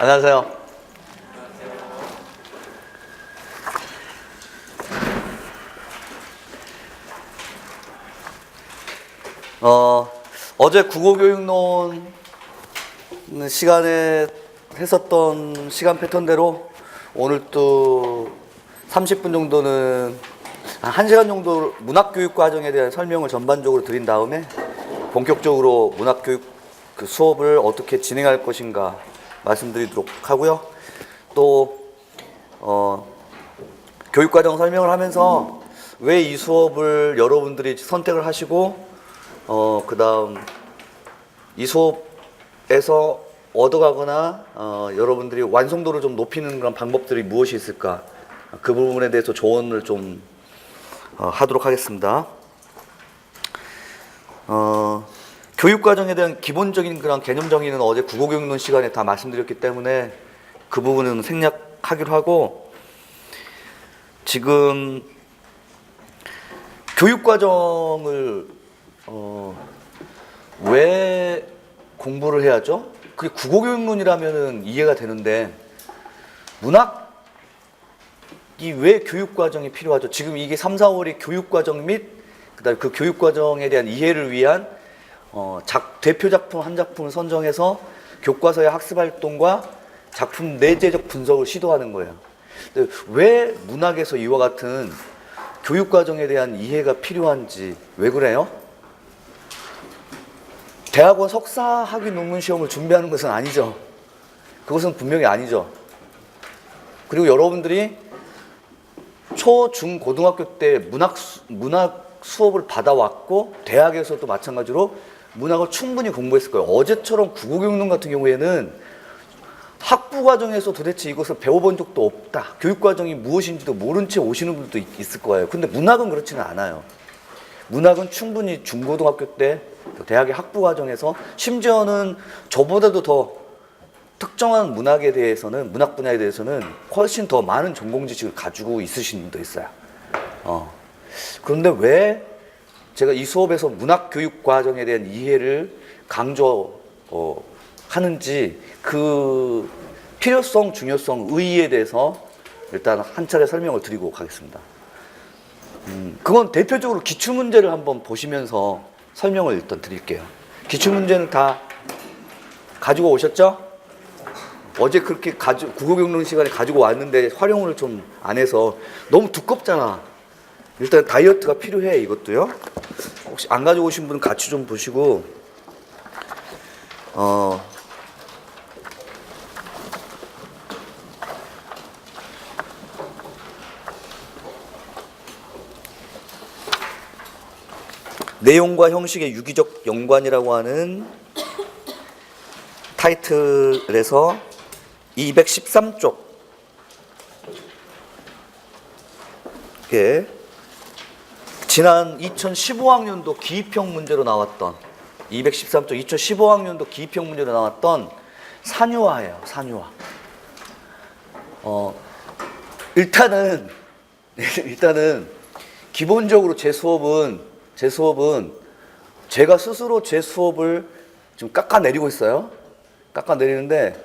안녕하세요. 어제 국어교육론 시간에 했었던 시간 패턴대로 오늘 또 30분 정도는 1시간 정도 문학교육 과정에 대한 설명을 전반적으로 드린 다음에 본격적으로 문학교육 그 수업을 어떻게 진행할 것인가 말씀드리도록 하고요. 또 교육과정 설명을 하면서 왜 이 수업을 여러분들이 선택을 하시고 그 다음 이 수업에서 얻어가거나 여러분들이 완성도를 좀 높이는 그런 방법들이 무엇이 있을까, 그 부분에 대해서 조언을 좀 하도록 하겠습니다. 교육과정에 대한 기본적인 그런 개념 정의는 어제 국어교육론 시간에 다 말씀드렸기 때문에 그 부분은 생략하기로 하고, 지금 교육과정을 왜 공부를 해야죠? 그게 국어교육론이라면은 이해가 되는데 문학이 왜 교육과정이 필요하죠? 지금 이게 3, 4월이 교육과정 및 그다음에 그 교육과정에 대한 이해를 위한 대표 작품 한 작품을 선정해서 교과서의 학습활동과 작품 내재적 분석을 시도하는 거예요. 근데 왜 문학에서 이와 같은 교육과정에 대한 이해가 필요한지, 왜 그래요? 대학원 석사학위 논문 시험을 준비하는 것은 아니죠. 그것은 분명히 아니죠. 그리고 여러분들이 초, 중, 고등학교 때 문학 수업을 받아왔고 대학에서도 마찬가지로 문학을 충분히 공부했을 거예요. 어제처럼 국어교육론 같은 경우에는 학부 과정에서 도대체 이것을 배워본 적도 없다, 교육과정이 무엇인지도 모른 채 오시는 분들도 있을 거예요. 근데 문학은 그렇지는 않아요. 문학은 충분히 중고등학교 때 대학의 학부 과정에서, 심지어는 저보다도 더 특정한 문학에 대해서는, 문학 분야에 대해서는 훨씬 더 많은 전공 지식을 가지고 있으신 분도 있어요. 그런데 왜 제가 이 수업에서 문학 교육 과정에 대한 이해를 강조하는지, 그 필요성, 중요성, 의의에 대해서 일단 한 차례 설명을 드리고 가겠습니다. 그건 대표적으로 기출문제를 한번 보시면서 설명을 일단 드릴게요. 기출문제는 다 가지고 오셨죠? 어제 그렇게 국어교육론 시간에 가지고 왔는데 활용을 좀 안 해서 너무 두껍잖아. 일단 다이어트가 필요해, 이것도요. 혹시 안 가지고 오신 분은 같이 좀 보시고, 내용과 형식의 유기적 연관이라고 하는 타이틀에서 213쪽 지난 2015학년도 기입형 문제로 나왔던 213쪽 2015학년도 기입형 문제로 나왔던 산유화예요. 산유화. 일단은 기본적으로 제 수업은 제가 스스로 제 수업을 좀 깎아내리고 있어요. 깎아내리는데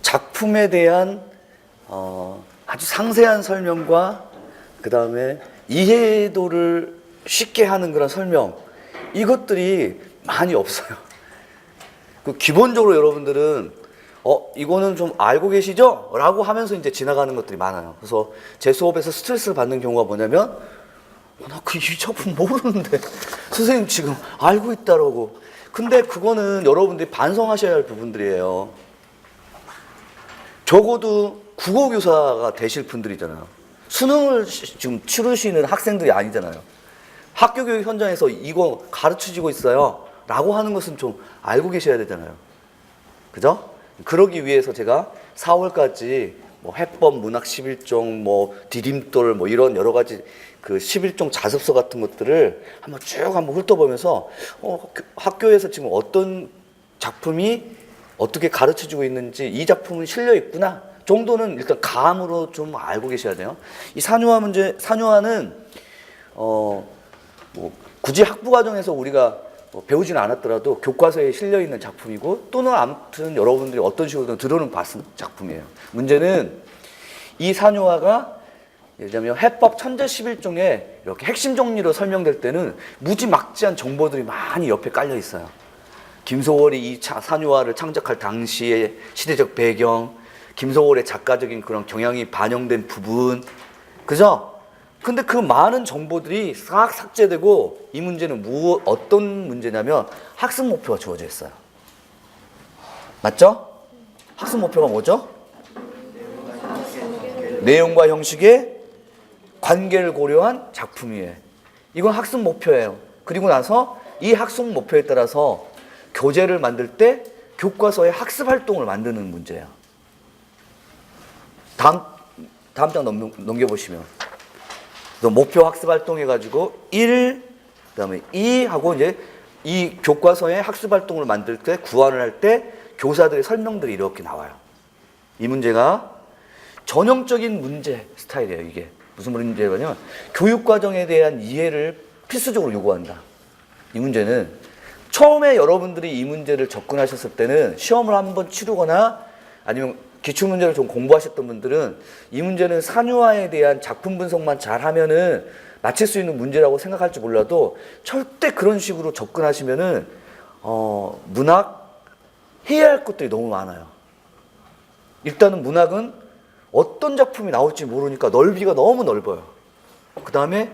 작품에 대한 아주 상세한 설명과 그 다음에 이해도를 쉽게 하는 그런 설명, 이것들이 많이 없어요. 기본적으로 여러분들은 이거는 좀 알고 계시죠? 라고 하면서 이제 지나가는 것들이 많아요. 그래서 제 수업에서 스트레스를 받는 경우가 뭐냐면, 나 이 작품 모르는데 선생님 지금 알고 있다라고. 근데 그거는 여러분들이 반성하셔야 할 부분들이에요. 적어도 국어교사가 되실 분들이잖아요. 수능을 지금 치르시는 학생들이 아니잖아요. 학교 교육 현장에서 이거 가르쳐지고 있어요 라고 하는 것은 좀 알고 계셔야 되잖아요. 그죠? 그러기 위해서 제가 4월까지 뭐 해법, 문학 11종, 디딤돌, 이런 여러 가지 그 11종 자습서 같은 것들을 한번 훑어보면서 학교에서 지금 어떤 작품이 어떻게 가르쳐지고 있는지, 이 작품은 실려 있구나 정도는 일단 감으로 좀 알고 계셔야 돼요. 이 산유화는 굳이 학부 과정에서 우리가 배우지는 않았더라도 교과서에 실려 있는 작품이고 또는 아무튼 여러분들이 어떤 식으로든 들어는 봤은 작품이에요. 문제는 이 산유화가 예를 들면 해법 천재십일종에 이렇게 핵심 정리로 설명될 때는 무지막지한 정보들이 많이 옆에 깔려 있어요. 김소월이 이 산유화를 창작할 당시의 시대적 배경, 김소월의 작가적인 그런 경향이 반영된 부분, 그죠? 근데 그 많은 정보들이 싹 삭제되고 이 문제는 어떤 문제냐면 학습 목표가 주어져 있어요. 맞죠? 학습 목표가 뭐죠? 내용과 형식의 관계를 고려한 작품이에요. 이건 학습 목표예요. 그리고 나서 이 학습 목표에 따라서 교재를 만들 때 교과서의 학습 활동을 만드는 문제예요. 다음 장 넘겨보시면 목표 학습 활동 해가지고 1, 그다음에 2 하고 이제 이 교과서의 학습 활동을 만들 때 구안을 할 때 교사들의 설명들이 이렇게 나와요. 이 문제가 전형적인 문제 스타일이에요. 이게 무슨 문제냐면 교육 과정에 대한 이해를 필수적으로 요구한다. 이 문제는 처음에 여러분들이 이 문제를 접근하셨을 때는 시험을 한번 치르거나 아니면 기출문제를 좀 공부하셨던 분들은 이 문제는 산유화에 대한 작품 분석만 잘하면은 맞힐 수 있는 문제라고 생각할지 몰라도 절대 그런 식으로 접근하시면은 문학 해야 할 것들이 너무 많아요. 일단은 문학은 어떤 작품이 나올지 모르니까 넓이가 너무 넓어요. 그 다음에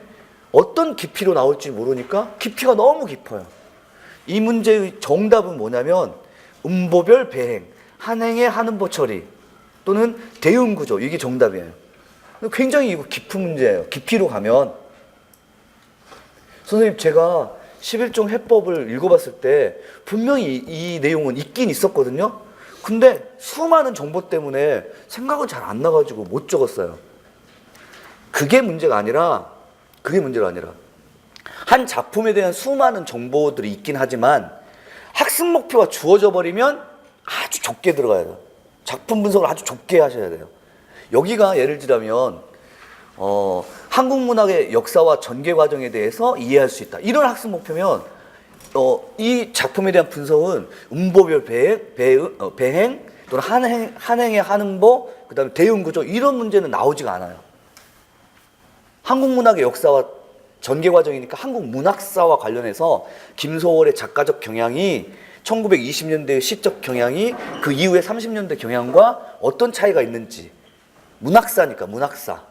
어떤 깊이로 나올지 모르니까 깊이가 너무 깊어요. 이 문제의 정답은 뭐냐면 음보별 배행, 한행의 한음보 처리 또는 대응구조, 이게 정답이에요. 굉장히 이거 깊은 문제예요. 깊이로 가면 선생님 제가 11종 해법을 읽어봤을 때 분명히 이 내용은 있긴 있었거든요. 근데 수많은 정보 때문에 생각은 잘 안 나가지고 못 적었어요. 그게 문제가 아니라 한 작품에 대한 수많은 정보들이 있긴 하지만 학습 목표가 주어져 버리면 아주 좁게 들어가야 돼요. 작품 분석을 아주 좁게 하셔야 돼요. 여기가 예를 들자면 한국 문학의 역사와 전개 과정에 대해서 이해할 수 있다. 이런 학습 목표면 이 작품에 대한 분석은 음보별 배행 또는 한행의 한음보, 그 다음에 대응구조 이런 문제는 나오지가 않아요. 한국 문학의 역사와 전개 과정이니까 한국 문학사와 관련해서 김소월의 작가적 경향이 1920년대의 시적 경향이 그 이후의 30년대 경향과 어떤 차이가 있는지, 문학사니까 문학사,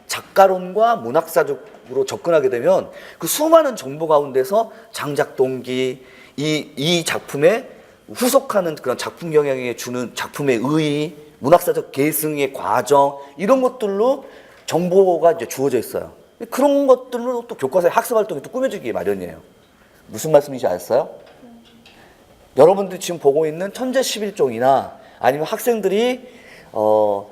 작가론과 문학사적으로 접근하게 되면 그 수많은 정보 가운데서 장작 동기, 이 작품에 후속하는 그런 작품 경향에 주는 작품의 의의, 문학사적 계승의 과정 이런 것들로 정보가 이제 주어져 있어요. 그런 것들로 또 교과서의 학습 활동이 또 꾸며지기 마련이에요. 무슨 말씀인지 아셨어요? 여러분들이 지금 보고 있는 천재 11종이나 아니면 학생들이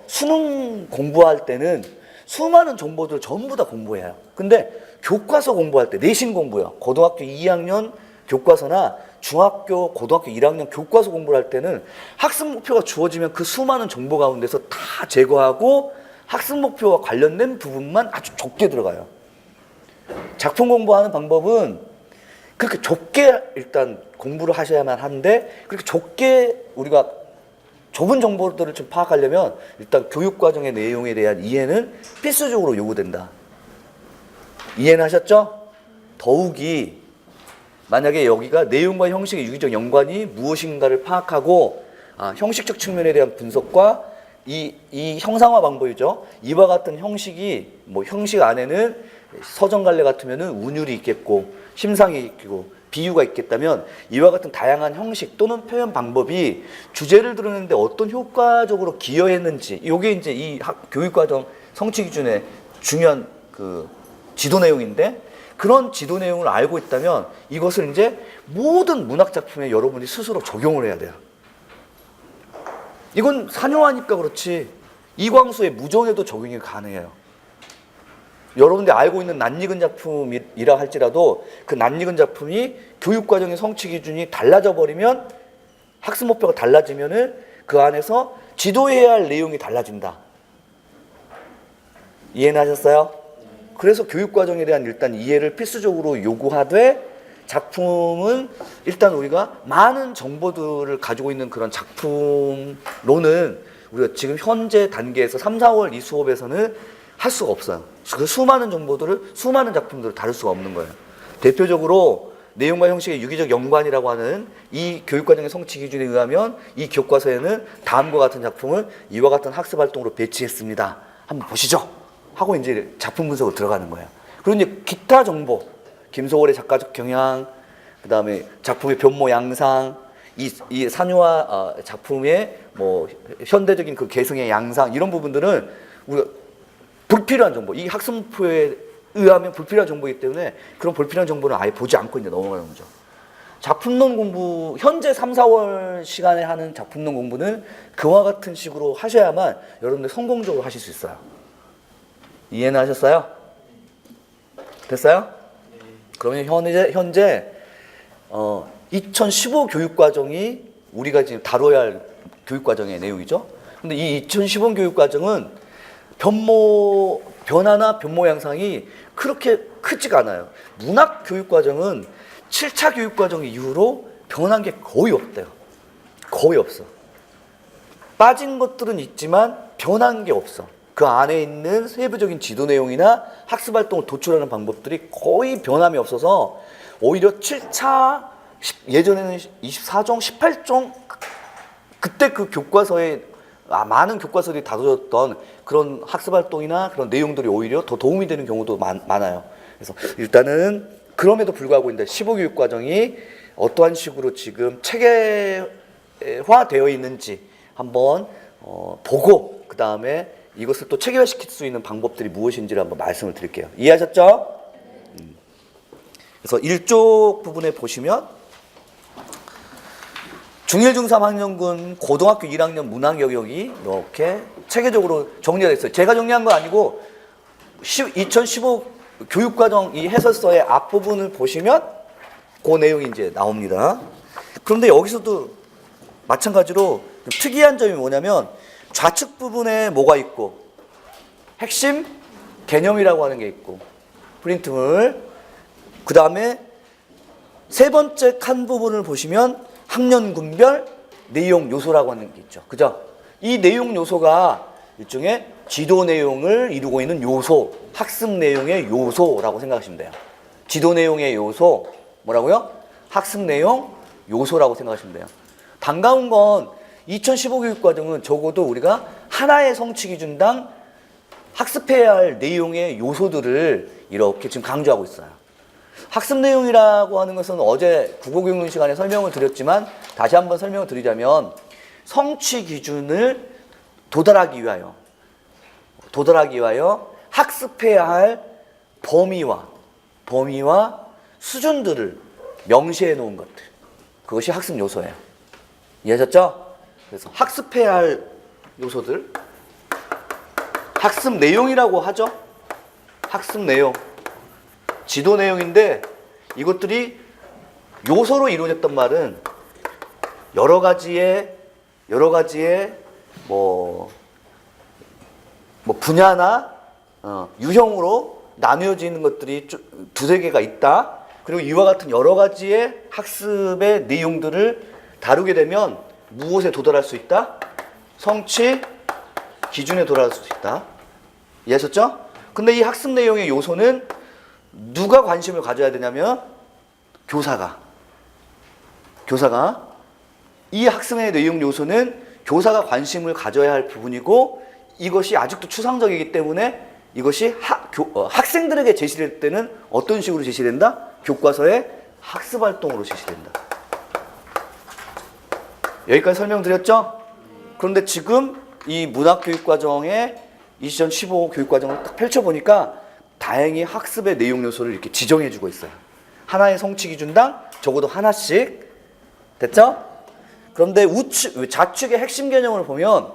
수능 공부할 때는 수많은 정보들 전부 다 공부해요. 근데 교과서 공부할 때 내신 공부요. 고등학교 2학년 교과서나 중학교, 고등학교 1학년 교과서 공부를 할 때는 학습 목표가 주어지면 그 수많은 정보 가운데서 다 제거하고 학습 목표와 관련된 부분만 아주 좁게 들어가요. 작품 공부하는 방법은 그렇게 좁게 일단 공부를 하셔야만 하는데 그렇게 좁게 우리가 좁은 정보들을 좀 파악하려면 일단 교육과정의 내용에 대한 이해는 필수적으로 요구된다. 이해는 하셨죠? 더욱이 만약에 여기가 내용과 형식의 유기적 연관이 무엇인가를 파악하고 형식적 측면에 대한 분석과 이 형상화 방법이죠. 이와 같은 형식이 형식 안에는 서정갈래 같으면은 운율이 있겠고 심상이 있고 비유가 있겠다면 이와 같은 다양한 형식 또는 표현 방법이 주제를 드러내는데 어떤 효과적으로 기여했는지 이게 이제 이 교육과정 성취 기준의 중요한 그 지도 내용인데 그런 지도 내용을 알고 있다면 이것을 이제 모든 문학 작품에 여러분이 스스로 적용을 해야 돼요. 이건 산유화니까 그렇지 이광수의 무정에도 적용이 가능해요. 여러분들이 알고 있는 낯익은 작품이라 할지라도 그 낯익은 작품이 교육과정의 성취 기준이 달라져 버리면 학습 목표가 달라지면은 그 안에서 지도해야 할 내용이 달라진다. 이해는 하셨어요? 그래서 교육과정에 대한 일단 이해를 필수적으로 요구하되 작품은 일단 우리가 많은 정보들을 가지고 있는 그런 작품로는 우리가 지금 현재 단계에서 3, 4월 이 수업에서는 할 수가 없어요. 그 수많은 정보들을, 수많은 작품들을 다룰 수가 없는 거예요. 대표적으로 내용과 형식의 유기적 연관이라고 하는 이 교육과정의 성취 기준에 의하면 이 교과서에는 다음과 같은 작품을 이와 같은 학습 활동으로 배치했습니다. 한번 보시죠. 하고 이제 작품 분석으로 들어가는 거예요. 그리고 이제 기타 정보, 김소월의 작가적 경향, 그 다음에 작품의 변모 양상, 이 산유화 작품의 뭐 현대적인 그 개성의 양상, 이런 부분들은 우리가 불필요한 정보, 이 학습표에 의하면 불필요한 정보이기 때문에 그런 불필요한 정보는 아예 보지 않고 이제 넘어가는 거죠. 작품론 공부, 현재 3, 4월 시간에 하는 작품론 공부는 그와 같은 식으로 하셔야만 여러분들 성공적으로 하실 수 있어요. 이해는 하셨어요? 됐어요? 그러면 현재 2015 교육과정이 우리가 지금 다뤄야 할 교육과정의 내용이죠. 근데 이 2015 교육과정은 변화나 변모 양상이 그렇게 크지가 않아요. 문학 교육과정은 7차 교육과정 이후로 변한 게 거의 없대요. 거의 없어. 빠진 것들은 있지만 변한 게 없어. 그 안에 있는 세부적인 지도 내용이나 학습 활동을 도출하는 방법들이 거의 변함이 없어서 오히려 7차, 예전에는 24종, 18종, 그때 그 교과서에 많은 교과서들이 다뤄졌던 그런 학습 활동이나 그런 내용들이 오히려 더 도움이 되는 경우도 많아요. 그래서 일단은 그럼에도 불구하고 이제 15교육 과정이 어떠한 식으로 지금 체계화되어 있는지 한번 보고 그 다음에 이것을 또 체계화시킬 수 있는 방법들이 무엇인지를 한번 말씀을 드릴게요. 이해하셨죠? 그래서 1쪽 부분에 보시면 중1, 중3 학년군 고등학교 1학년 문학 영역이 이렇게 체계적으로 정리가 됐어요. 제가 정리한 거 아니고 2015 교육과정 이 해설서의 앞부분을 보시면 그 내용이 이제 나옵니다. 그런데 여기서도 마찬가지로 특이한 점이 뭐냐면 좌측 부분에 뭐가 있고 핵심 개념이라고 하는 게 있고 프린트물, 그 다음에 세 번째 칸 부분을 보시면 학년군별 내용 요소라고 하는 게 있죠. 그죠? 이 내용 요소가 일종의 지도 내용을 이루고 있는 요소, 학습 내용의 요소라고 생각하시면 돼요. 지도 내용의 요소, 뭐라고요? 학습 내용 요소라고 생각하시면 돼요. 반가운 건 2015 교육과정은 적어도 우리가 하나의 성취 기준당 학습해야 할 내용의 요소들을 이렇게 지금 강조하고 있어요. 학습 내용이라고 하는 것은 어제 국어교육론 시간에 설명을 드렸지만 다시 한번 설명을 드리자면 성취 기준을 도달하기 위하여 학습해야 할 범위와 수준들을 명시해 놓은 것들, 그것이 학습 요소예요. 이해하셨죠? 그래서 학습해야 할 요소들, 학습 내용이라고 하죠. 학습 내용, 지도 내용인데 이것들이 요소로 이루어졌단 말은 여러 가지의 뭐 분야나 유형으로 나뉘어지는 것들이 두세 개가 있다. 그리고 이와 같은 여러 가지의 학습의 내용들을 다루게 되면 무엇에 도달할 수 있다? 성취 기준에 도달할 수 있다. 이해하셨죠? 근데 이 학습 내용의 요소는 누가 관심을 가져야 되냐면 교사가 이 학습의 내용 요소는 교사가 관심을 가져야 할 부분이고 이것이 아직도 추상적이기 때문에 이것이 학생들에게 제시될 때는 어떤 식으로 제시된다? 교과서의 학습활동으로 제시된다. 여기까지 설명드렸죠? 그런데 지금 이 문학교육과정의 2015 교육과정을 딱 펼쳐보니까 다행히 학습의 내용 요소를 이렇게 지정해주고 있어요. 하나의 성취 기준당 적어도 하나씩. 됐죠? 그런데 좌측의 핵심 개념을 보면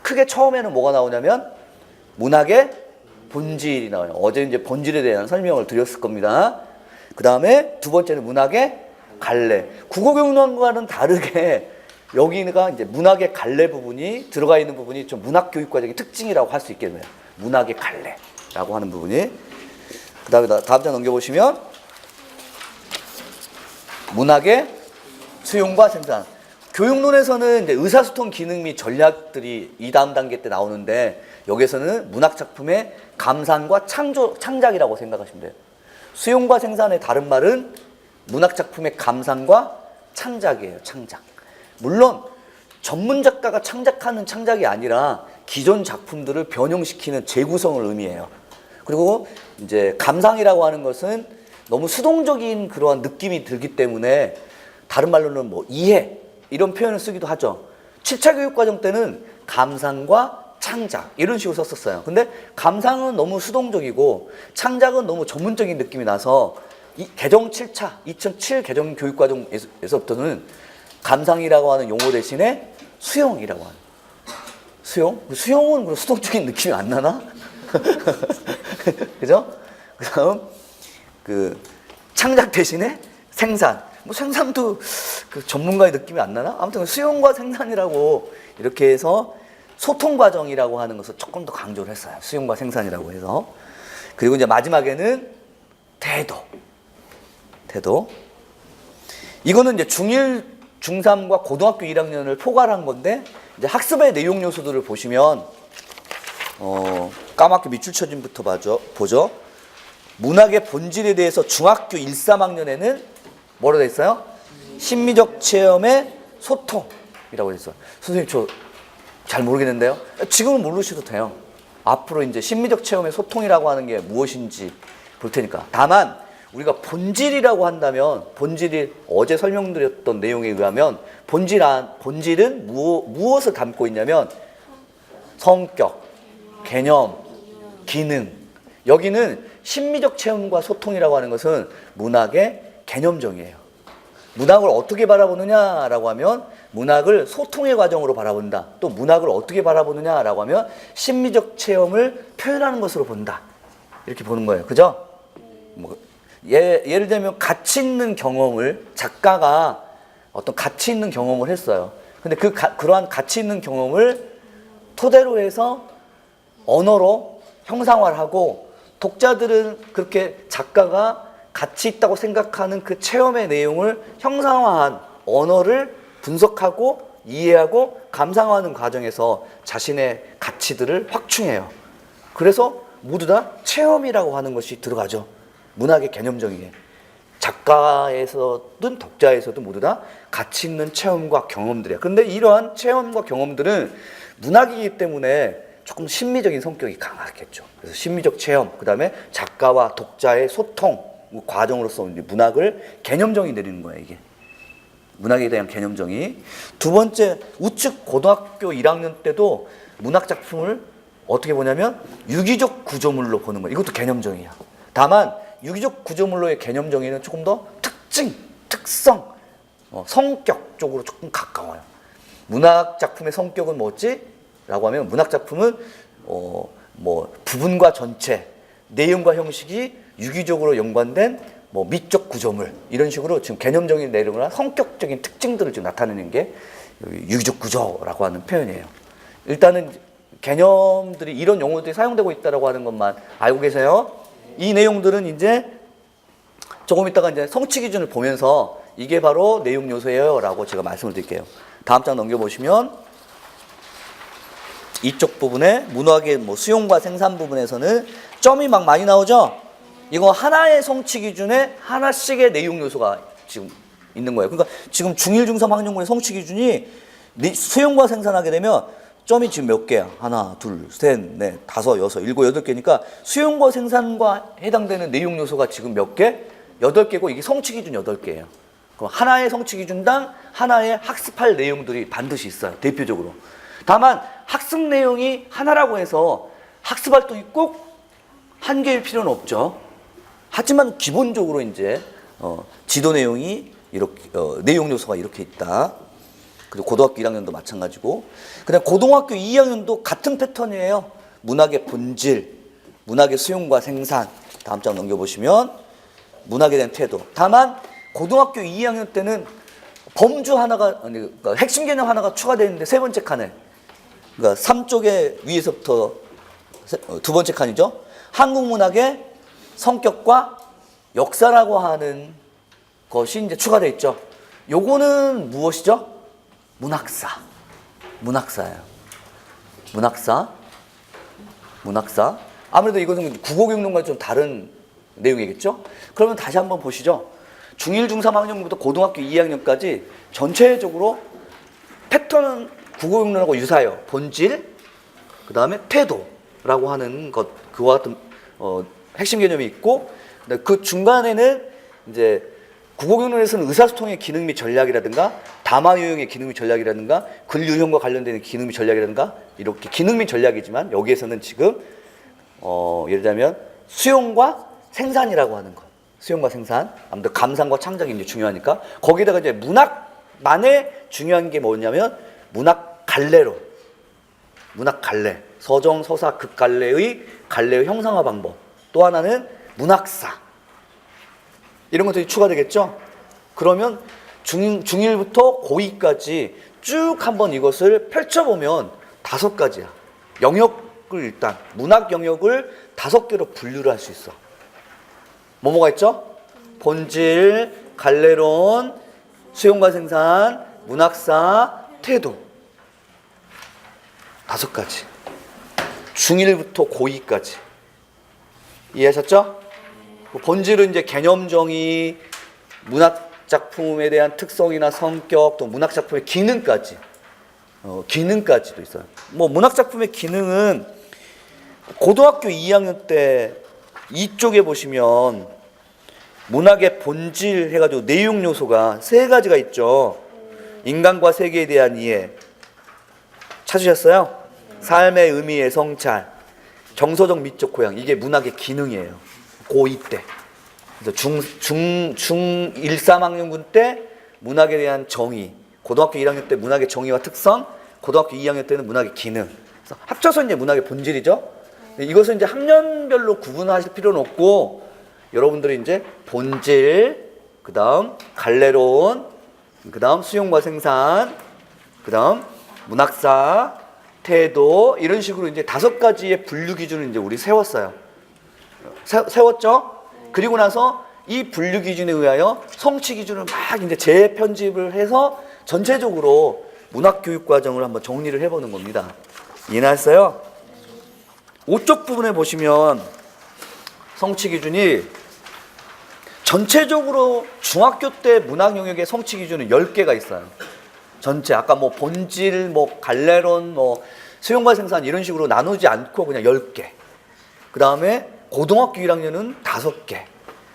크게 처음에는 뭐가 나오냐면 문학의 본질이 나와요. 어제 이제 본질에 대한 설명을 드렸을 겁니다. 그 다음에 두 번째는 문학의 갈래. 국어교육론과는 다르게 여기가 이제 문학의 갈래 부분이 들어가 있는 부분이 좀 문학교육과정의 특징이라고 할 수 있겠네요. 문학의 갈래라고 하는 부분이. 그 다음에 다음 장 넘겨보시면 문학의 수용과 생산. 교육론에서는 이제 의사소통 기능 및 전략들이 이 다음 단계 때 나오는데 여기서는 문학 작품의 감상과 창작이라고 생각하시면 돼요. 수용과 생산의 다른 말은 문학 작품의 감상과 창작이에요. 창작. 물론 전문 작가가 창작하는 창작이 아니라 기존 작품들을 변형시키는 재구성을 의미해요. 그리고 이제 감상이라고 하는 것은 너무 수동적인 그러한 느낌이 들기 때문에 다른 말로는 뭐 이해 이런 표현을 쓰기도 하죠. 7차 교육과정 때는 감상과 창작 이런 식으로 썼었어요. 근데 감상은 너무 수동적이고 창작은 너무 전문적인 느낌이 나서 이 개정 7차 2007 개정 교육과정에서부터는 감상이라고 하는 용어 대신에 수용이라고 하는 수용? 수용은 수동적인 느낌이 안 나나? 그죠? 그 다음 그 창작 대신에 생산. 뭐 생산도 그 전문가의 느낌이 안 나나? 아무튼 수용과 생산이라고 이렇게 해서 소통 과정이라고 하는 것을 조금 더 강조를 했어요. 수용과 생산이라고 해서. 그리고 이제 마지막에는 태도. 이거는 이제 중1, 중3과 고등학교 1학년을 포괄한 건데 이제 학습의 내용 요소들을 보시면 까맣게 밑줄 쳐짐부터 보죠. 문학의 본질에 대해서 중학교 1, 3학년에는 뭐라고 돼 있어요? 심미적 체험의 소통이라고 돼 있어요. 선생님 저 잘 모르겠는데요. 지금은 모르셔도 돼요. 앞으로 이제 심미적 체험의 소통이라고 하는 게 무엇인지 볼 테니까. 다만 우리가 본질이라고 한다면 본질이 어제 설명드렸던 내용에 의하면 본질은 무엇을 담고 있냐면 성격, 개념, 기능. 여기는 심미적 체험과 소통이라고 하는 것은 문학의 개념정의예요. 문학을 어떻게 바라보느냐라고 하면 문학을 소통의 과정으로 바라본다. 또 문학을 어떻게 바라보느냐라고 하면 심미적 체험을 표현하는 것으로 본다. 이렇게 보는 거예요. 그죠? 예를 들면 가치 있는 경험을 작가가 어떤 가치 있는 경험을 했어요. 근데 그러한 가치 있는 경험을 토대로 해서 언어로 형상화를 하고 독자들은 그렇게 작가가 가치 있다고 생각하는 그 체험의 내용을 형상화한 언어를 분석하고 이해하고 감상하는 과정에서 자신의 가치들을 확충해요. 그래서 모두 다 체험이라고 하는 것이 들어가죠. 문학의 개념정의에. 작가에서든 독자에서든 모두 다 가치 있는 체험과 경험들이에요. 그런데 이러한 체험과 경험들은 문학이기 때문에 조금 심미적인 성격이 강하겠죠. 그래서 심미적 체험, 그 다음에 작가와 독자의 소통 과정으로서 문학을 개념정의 내리는 거예요. 이게 문학에 대한 개념정의. 두 번째, 우측 고등학교 1학년 때도 문학 작품을 어떻게 보냐면 유기적 구조물로 보는 거예요. 이것도 개념정의야. 다만 유기적 구조물로의 개념정의는 조금 더 특성, 성격 쪽으로 조금 가까워요. 문학 작품의 성격은 뭐지? 라고 하면 문학 작품은 부분과 전체, 내용과 형식이 유기적으로 연관된 미적 구조물 이런 식으로 지금 개념적인 내용이나 성격적인 특징들을 지금 나타내는 게 유기적 구조라고 하는 표현이에요. 일단은 개념들이 이런 용어들이 사용되고 있다라고 하는 것만 알고 계세요. 이 내용들은 이제 조금 있다가 이제 성취 기준을 보면서 이게 바로 내용 요소예요라고 제가 말씀을 드릴게요. 다음 장 넘겨보시면 이쪽 부분에 문학의 수용과 생산 부분에서는 점이 막 많이 나오죠. 이거 하나의 성취 기준에 하나씩의 내용 요소가 지금 있는 거예요. 그러니까 지금 중1, 중3 학년군의 성취 기준이 수용과 생산하게 되면 점이 지금 몇 개야? 하나, 둘, 셋, 넷, 다섯, 여섯, 일곱, 여덟 개니까 수용과 생산과 해당되는 내용 요소가 지금 몇 개? 8개고 이게 성취 기준 8개예요. 그럼 하나의 성취 기준당 하나의 학습할 내용들이 반드시 있어요. 대표적으로. 다만 학습 내용이 하나라고 해서 학습 활동이 꼭 한 개일 필요는 없죠. 하지만 기본적으로 이제 지도 내용이 이렇게 내용 요소가 이렇게 있다. 그리고 고등학교 1학년도 마찬가지고, 그다음 고등학교 2학년도 같은 패턴이에요. 문학의 본질, 문학의 수용과 생산. 다음 장 넘겨보시면 문학에 대한 태도. 다만 고등학교 2학년 때는 범주 하나가 그러니까 핵심 개념 하나가 추가되어 있는데 세 번째 칸에, 그러니까 3쪽에 위에서부터 두 번째 칸이죠. 한국 문학의 성격과 역사라고 하는 것이 이제 추가되어 있죠. 요거는 무엇이죠? 문학사. 문학사예요. 문학사. 문학사. 아무래도 이것은 국어교육론과 좀 다른 내용이겠죠? 그러면 다시 한번 보시죠. 중1, 중3 학년부터 고등학교 2학년까지 전체적으로 패턴은 국어교육론하고 유사해요. 본질, 그 다음에 태도라고 하는 것, 그와 같은 핵심 개념이 있고, 그 중간에는 이제 국어교육론에서는 의사소통의 기능 및 전략이라든가 담화 유형의 기능 및 전략이라든가 글 유형과 관련된 기능 및 전략이라든가 이렇게 기능 및 전략이지만 여기에서는 지금 예를 들자면 수용과 생산이라고 하는 것, 수용과 생산, 아무튼 감상과 창작이 이제 중요하니까 거기다가 이제 문학만의 중요한 게 뭐냐면 문학 갈래론, 문학 갈래, 서정, 서사, 극 갈래의 형상화 방법. 또 하나는 문학사. 이런 것들이 추가되겠죠. 그러면 중1부터 고2까지 쭉 한번 이것을 펼쳐보면 5가지야. 영역을 일단 문학 영역을 5개로 분류를 할 수 있어. 뭐가 있죠? 본질, 갈래론, 수용과 생산, 문학사, 태도. 5가지. 중1부터 고2까지. 이해하셨죠? 본질은 이제 개념 정의, 문학 작품에 대한 특성이나 성격, 또 문학 작품의 기능까지. 기능까지도 있어요. 뭐 문학 작품의 기능은 고등학교 2학년 때 이쪽에 보시면 문학의 본질 해가지고 내용 요소가 3가지가 있죠. 인간과 세계에 대한 이해. 찾으셨어요? 삶의 의미의 성찰, 정서적 미적 고양. 이게 문학의 기능이에요. 고2 때. 그래서 중1, 3학년군 때 문학에 대한 정의, 고등학교 1학년 때 문학의 정의와 특성, 고등학교 2학년 때는 문학의 기능. 그래서 합쳐서 이제 문학의 본질이죠. 이것은 이제 학년별로 구분하실 필요는 없고 여러분들이 이제 본질, 그 다음 갈래론, 그 다음 수용과 생산, 그 다음 문학사, 태도 이런 식으로 이제 5가지의 분류 기준을 이제 우리 세웠어요. 세웠죠? 그리고 나서 이 분류 기준에 의하여 성취 기준을 막 이제 재편집을 해서 전체적으로 문학 교육 과정을 한번 정리를 해보는 겁니다. 이해하셨어요? 5쪽 부분에 보시면 성취 기준이 전체적으로 중학교 때 문학 영역의 성취 기준은 10개가 있어요. 전체 아까 뭐 본질, 뭐 갈래론, 뭐 수용과 생산 이런 식으로 나누지 않고 그냥 10개. 그 다음에 고등학교 1학년은 5개.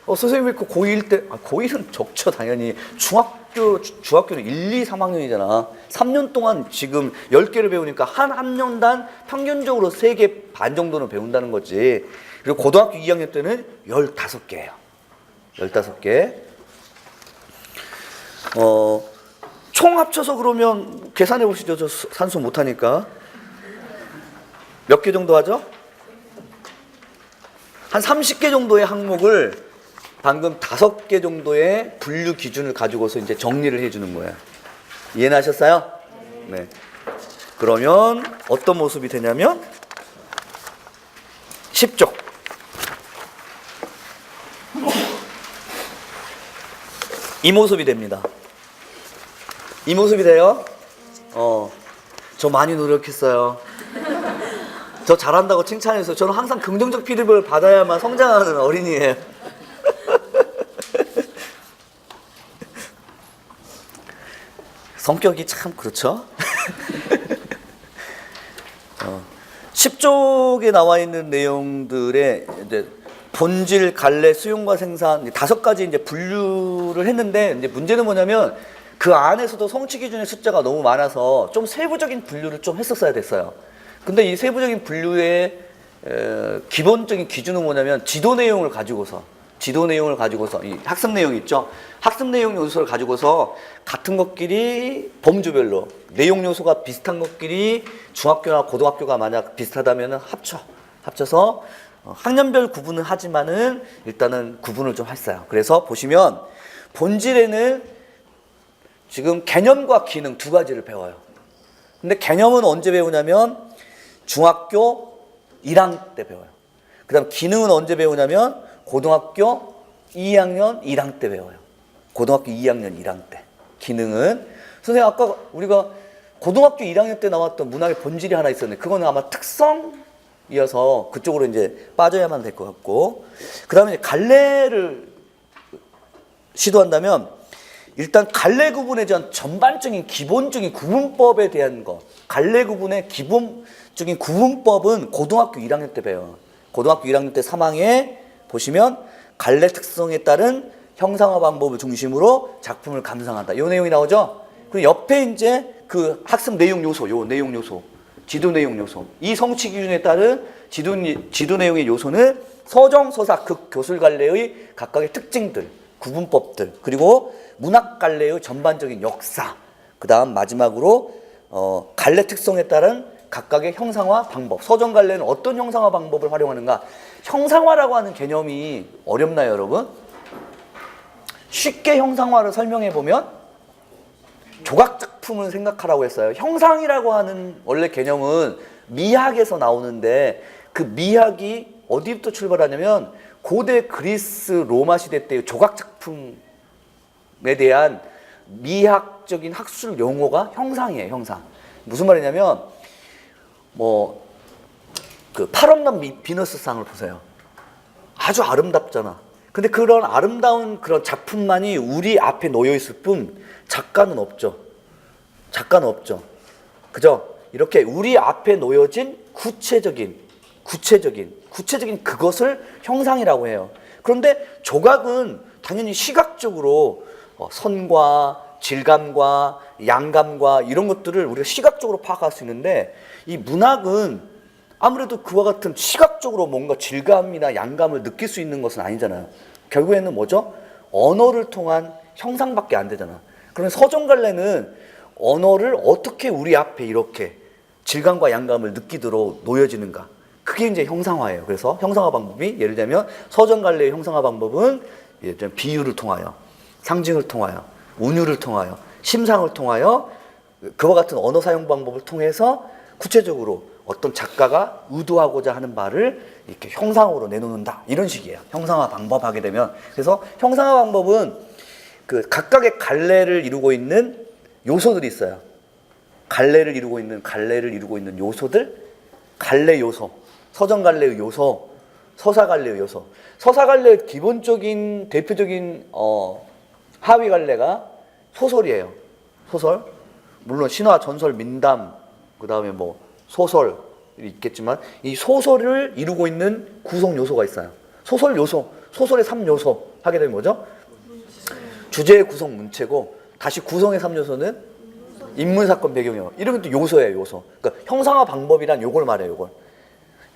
선생님 왜 그 고1 때, 고1은 적죠 당연히. 중학교는 1, 2, 3학년이잖아. 3년 동안 지금 10개를 배우니까 한 학년당 평균적으로 3개 반 정도는 배운다는 거지. 그리고 고등학교 2학년 때는 15개예요. 15개. 총 합쳐서 그러면 계산해 보시죠. 저 산수 못하니까. 몇 개 정도 하죠? 한 30개 정도의 항목을 방금 5개 정도의 분류 기준을 가지고서 이제 정리를 해주는 거예요. 이해는 하셨어요? 네. 그러면 어떤 모습이 되냐면 10쪽. 이 모습이 됩니다. 이 모습이 돼요? 저 많이 노력했어요. 저 잘한다고 칭찬해서 저는 항상 긍정적 피드백을 받아야만 성장하는 어린이에요. 성격이 참 그렇죠? 10쪽에 나와 있는 내용들의 이제 본질, 갈래, 수용과 생산 5가지 이제 분류를 했는데 이제 문제는 뭐냐면 그 안에서도 성취 기준의 숫자가 너무 많아서 좀 세부적인 분류를 좀 했었어야 됐어요. 근데 이 세부적인 분류의 기본적인 기준은 뭐냐면 지도 내용을 가지고서 이 학습 내용 있죠. 학습 내용 요소를 가지고서 같은 것끼리 범주별로 내용 요소가 비슷한 것끼리 중학교나 고등학교가 만약 비슷하다면 합쳐서 학년별 구분은 하지만은 일단은 구분을 좀 했어요. 그래서 보시면 본질에는 지금 개념과 기능 2가지를 배워요. 근데 개념은 언제 배우냐면 중학교 1학년 때 배워요. 그 다음 기능은 언제 배우냐면 고등학교 2학년 1학년 때 배워요. 고등학교 2학년 1학년 때. 기능은 선생님 아까 우리가 고등학교 1학년 때 나왔던 문학의 본질이 하나 있었는데 그거는 아마 특성이어서 그쪽으로 이제 빠져야만 될 것 같고, 그 다음에 갈래를 시도한다면 일단 갈래 구분에 대한 전반적인 기본적인 구분법에 대한 거, 갈래 구분의 기본적인 구분법은 고등학교 1학년 때 배워요. 고등학교 1학년 때 3항에 보시면 갈래 특성에 따른 형상화 방법을 중심으로 작품을 감상한다. 이 내용이 나오죠? 그리고 옆에 이제 그 학습 내용 요소, 요 내용 요소, 지도 내용 요소. 이 성취 기준에 따른 지도 내용의 요소는 서정, 서사, 극, 교술 갈래의 각각의 특징들, 구분법들, 그리고 문학 갈래의 전반적인 역사. 그 다음 마지막으로 갈래 특성에 따른 각각의 형상화 방법. 서정 갈래는 어떤 형상화 방법을 활용하는가? 형상화라고 하는 개념이 어렵나요, 여러분? 쉽게 형상화를 설명해 보면 조각 작품을 생각하라고 했어요. 형상이라고 하는 원래 개념은 미학에서 나오는데 그 미학이 어디부터 출발하냐면 고대 그리스 로마 시대 때의 조각 작품에 대한 미학적인 학술 용어가 형상이에요. 형상. 무슨 말이냐면 그 팔엄난 비너스상을 보세요. 아주 아름답잖아. 근데 그런 아름다운 그런 작품만이 우리 앞에 놓여 있을 뿐 작가는 없죠. 작가는 없죠. 그죠? 이렇게 우리 앞에 놓여진 구체적인 그것을 형상이라고 해요. 그런데 조각은 당연히 시각적으로 선과 질감과 양감과 이런 것들을 우리가 시각적으로 파악할 수 있는데, 이 문학은 아무래도 그와 같은 시각적으로 뭔가 질감이나 양감을 느낄 수 있는 것은 아니잖아요. 결국에는 뭐죠? 언어를 통한 형상밖에 안 되잖아. 그러면 서정갈래는 언어를 어떻게 우리 앞에 이렇게 질감과 양감을 느끼도록 놓여지는가? 그게 이제 형상화예요. 그래서 형상화 방법이 예를 들면 서정갈래의 형상화 방법은 예를 들면 비유를 통하여, 상징을 통하여, 운율을 통하여, 심상을 통하여 그와 같은 언어 사용 방법을 통해서 구체적으로 어떤 작가가 의도하고자 하는 바를 이렇게 형상으로 내놓는다. 이런 식이에요. 형상화 방법 하게 되면. 그래서 형상화 방법은 그 각각의 갈래를 이루고 있는 요소들이 있어요. 갈래를 이루고 있는 요소들, 갈래 요소, 서정 갈래의 요소, 서사 갈래의 요소. 서사 갈래의 기본적인 대표적인 하위 갈래가 소설이에요. 소설. 물론 신화, 전설, 민담, 그 다음에 뭐 소설이 있겠지만 이 소설을 이루고 있는 구성 요소가 있어요. 소설 요소, 소설의 3요소 하게 되면 뭐죠? 주제의 구성 문체고, 다시 구성의 3요소는 인물, 사건, 배경이요. 이런 것도 요소예요, 요소. 그러니까 형상화 방법이란 요걸 말해요, 요걸.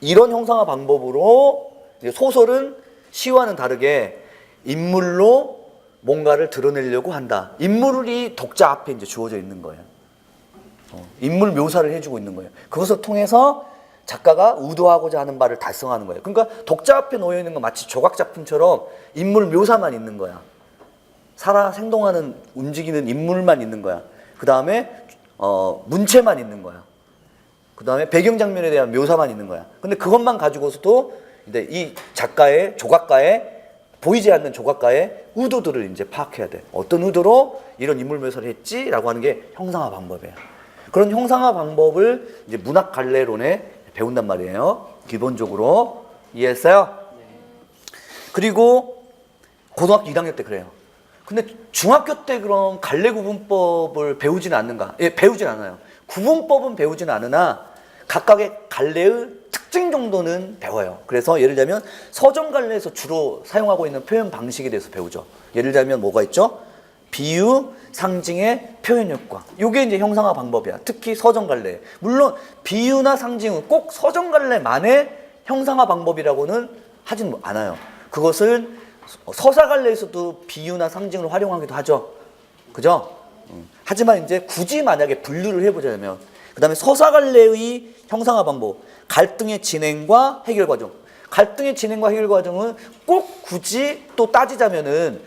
이런 형상화 방법으로 소설은 시와는 다르게 인물로 뭔가를 드러내려고 한다. 인물이 독자 앞에 이제 주어져 있는 거예요. 인물 묘사를 해주고 있는 거예요. 그것을 통해서 작가가 의도하고자 하는 바를 달성하는 거예요. 그러니까 독자 앞에 놓여 있는 건 마치 조각 작품처럼 인물 묘사만 있는 거야. 살아 생동하는 움직이는 인물만 있는 거야. 그 다음에 문체만 있는 거야. 그 다음에 배경 장면에 대한 묘사만 있는 거야. 근데 그것만 가지고서도 이제 이 작가의 조각가의 보이지 않는 조각가의 의도들을 이제 파악해야 돼. 어떤 의도로 이런 인물 묘사를 했지라고 하는 게 형상화 방법이에요. 그런 형상화 방법을 이제 문학 갈래론에 배운단 말이에요. 기본적으로 이해했어요? 그리고 고등학교 1학년 때 그래요. 근데 중학교 때 그럼 갈래 구분법을 배우지는 않는가? 예, 배우진 않아요. 구분법은 배우지는 않으나 각각의 갈래의 특징 정도는 배워요. 그래서 예를 들면 서정 갈래에서 주로 사용하고 있는 표현 방식에 대해서 배우죠. 예를 들면 뭐가 있죠? 비유, 상징의 표현 효과. 이게 이제 형상화 방법이야. 특히 서정 갈래. 물론 비유나 상징은 꼭 서정 갈래만의 형상화 방법이라고는 하진 않아요. 그것은 서사 갈래에서도 비유나 상징을 활용하기도 하죠. 그죠? 하지만 이제 굳이 만약에 분류를 해보자면, 그 다음에 서사 갈래의 형상화 방법, 갈등의 진행과 해결 과정. 갈등의 진행과 해결 과정은 꼭 굳이 또 따지자면은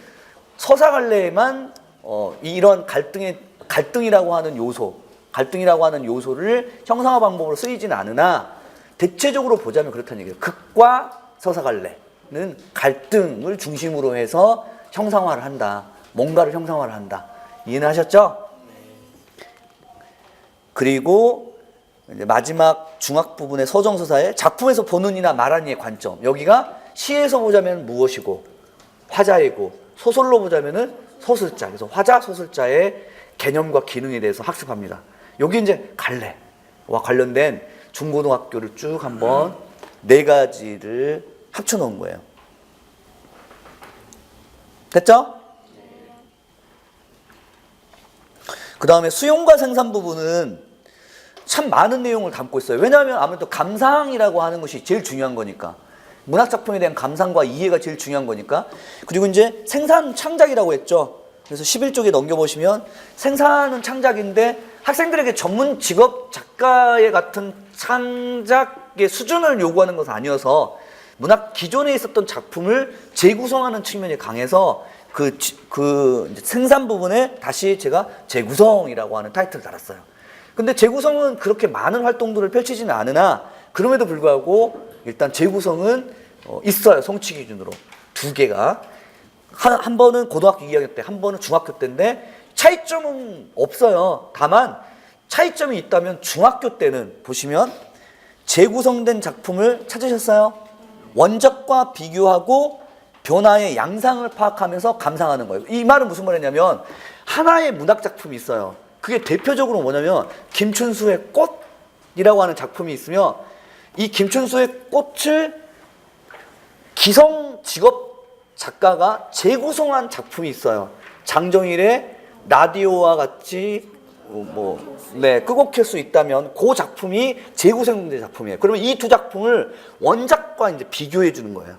서사 갈래에만 이런 갈등이라고 하는 요소를 형상화 방법으로 쓰이지는 않으나 대체적으로 보자면 그렇다는 얘기예요. 극과 서사 갈래는 갈등을 중심으로 해서 형상화를 한다. 뭔가를 형상화를 한다. 이해는 하셨죠? 그리고 이제 마지막 중학 부분의 서정서사의 작품에서 보는 이나 말하는 이의 관점. 여기가 시에서 보자면 무엇이고 화자이고 소설로 보자면은 소설자. 그래서 화자 소설자의 개념과 기능에 대해서 학습합니다. 여기 이제 갈래와 관련된 중고등학교를 쭉 한번 4가지를 합쳐 놓은 거예요. 됐죠? 그 다음에 수용과 생산 부분은 참 많은 내용을 담고 있어요. 왜냐하면 아무래도 감상이라고 하는 것이 제일 중요한 거니까. 문학작품에 대한 감상과 이해가 제일 중요한 거니까. 그리고 이제 생산 창작이라고 했죠. 그래서 11쪽에 넘겨보시면 생산은 창작인데 학생들에게 전문 직업 작가의 같은 창작의 수준을 요구하는 것은 아니어서 문학 기존에 있었던 작품을 재구성하는 측면이 강해서 그 이제 생산 부분에 다시 제가 재구성이라고 하는 타이틀을 달았어요. 근데 재구성은 그렇게 많은 활동들을 펼치지는 않으나 그럼에도 불구하고 일단 재구성은 있어요. 성취 기준으로 2개가 한 번은 고등학교 2학년 때, 한 번은 중학교 때인데 차이점은 없어요. 다만 차이점이 있다면 중학교 때는 보시면 재구성된 작품을 찾으셨어요? 원작과 비교하고 변화의 양상을 파악하면서 감상하는 거예요. 이 말은 무슨 말이냐면 하나의 문학 작품이 있어요. 그게 대표적으로 뭐냐면 김춘수의 꽃이라고 하는 작품이 있으면 이 김춘수의 꽃을 기성 직업 작가가 재구성한 작품이 있어요. 장정일의 라디오와 같이 끄고 켤 수 있다면 그 작품이 재구성된 작품이에요. 그러면 이 2 작품을 원작과 이제 비교해 주는 거예요.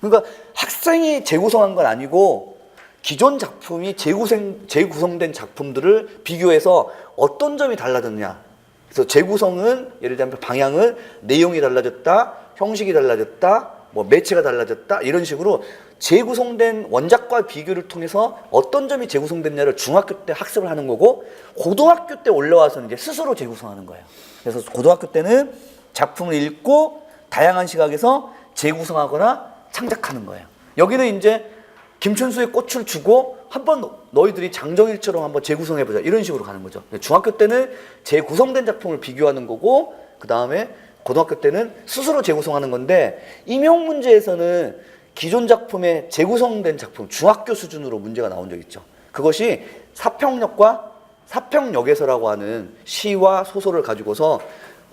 그러니까 학생이 재구성한 건 아니고 기존 작품이 재구성된 작품들을 비교해서 어떤 점이 달라졌냐. 그래서 재구성은 예를 들면 방향은 내용이 달라졌다, 형식이 달라졌다, 매체가 달라졌다 이런 식으로 재구성된 원작과 비교를 통해서 어떤 점이 재구성됐냐를 중학교 때 학습을 하는 거고 고등학교 때 올라와서는 이제 스스로 재구성하는 거예요. 그래서 고등학교 때는 작품을 읽고 다양한 시각에서 재구성하거나 창작하는 거예요. 여기는 이제 김춘수의 꽃을 주고 한번 너희들이 장정일처럼 한번 재구성해보자 이런 식으로 가는 거죠. 중학교 때는 재구성된 작품을 비교하는 거고 그 다음에 고등학교 때는 스스로 재구성하는 건데 임용 문제에서는 기존 작품의 재구성된 작품 중학교 수준으로 문제가 나온 적 있죠. 그것이 사평역과 사평역에서라고 하는 시와 소설을 가지고서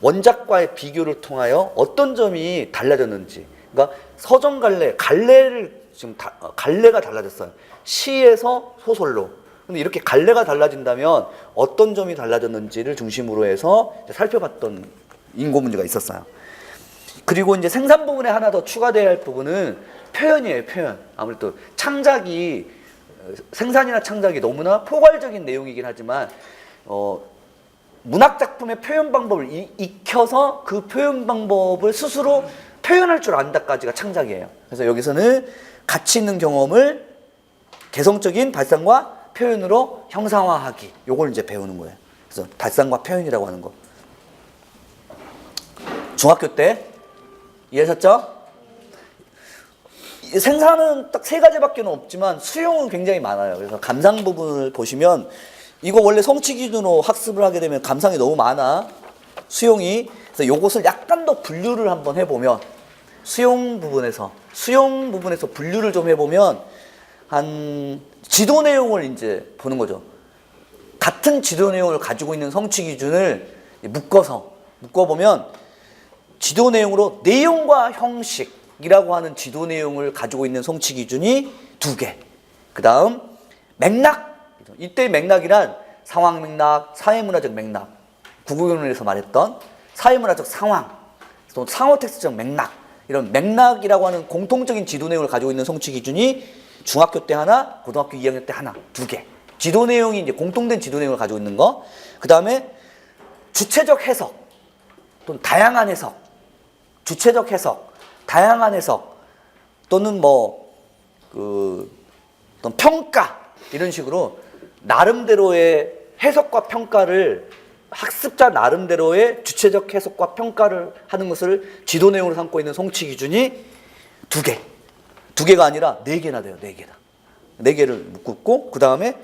원작과의 비교를 통하여 어떤 점이 달라졌는지. 그러니까 갈래를 지금 갈래가 달라졌어요. 시에서 소설로. 근데 이렇게 갈래가 달라진다면 어떤 점이 달라졌는지를 중심으로 해서 살펴봤던 인고 문제가 있었어요. 그리고 이제 생산 부분에 하나 더 추가돼야 할 부분은 표현이에요. 표현. 아무래도 창작이 생산이나 창작이 너무나 포괄적인 내용이긴 하지만 문학 작품의 표현 방법을 익혀서 그 표현 방법을 스스로 표현할 줄 안다까지가 창작이에요. 그래서 여기서는 가치 있는 경험을 개성적인 발상과 표현으로 형상화하기. 요걸 이제 배우는 거예요. 그래서 발상과 표현이라고 하는 거. 중학교 때 이해하셨죠? 생산은 딱 3가지밖에 없지만 수용은 굉장히 많아요. 그래서 감상 부분을 보시면 이거 원래 성취 기준으로 학습을 하게 되면 감상이 너무 많아. 수용이. 그래서 요것을 약간 더 분류를 한번 해보면 수용 부분에서 분류를 좀 해보면 한 지도 내용을 이제 보는 거죠. 같은 지도 내용을 가지고 있는 성취 기준을 묶어보면 지도 내용으로 내용과 형식이라고 하는 지도 내용을 가지고 있는 성취 기준이 2개. 그 다음 맥락. 이때 맥락이란 상황 맥락, 사회문화적 맥락. 구구경론에서 말했던 사회문화적 상황, 또 상호텍스트적 맥락. 이런 맥락이라고 하는 공통적인 지도 내용을 가지고 있는 성취 기준이 중학교 때 하나, 고등학교 2학년 때 하나, 2개. 지도 내용이 이제 공통된 지도 내용을 가지고 있는 거. 그 다음에 주체적 해석 또는 다양한 해석. 주체적 해석, 다양한 해석 또는 어떤 평가 이런 식으로 나름대로의 해석과 평가를 학습자 나름대로의 주체적 해석과 평가를 하는 것을 지도 내용으로 삼고 있는 성취 기준이 2개. 2개가 아니라 4개나 돼요. 4개나. 4개를 묶고 그 다음에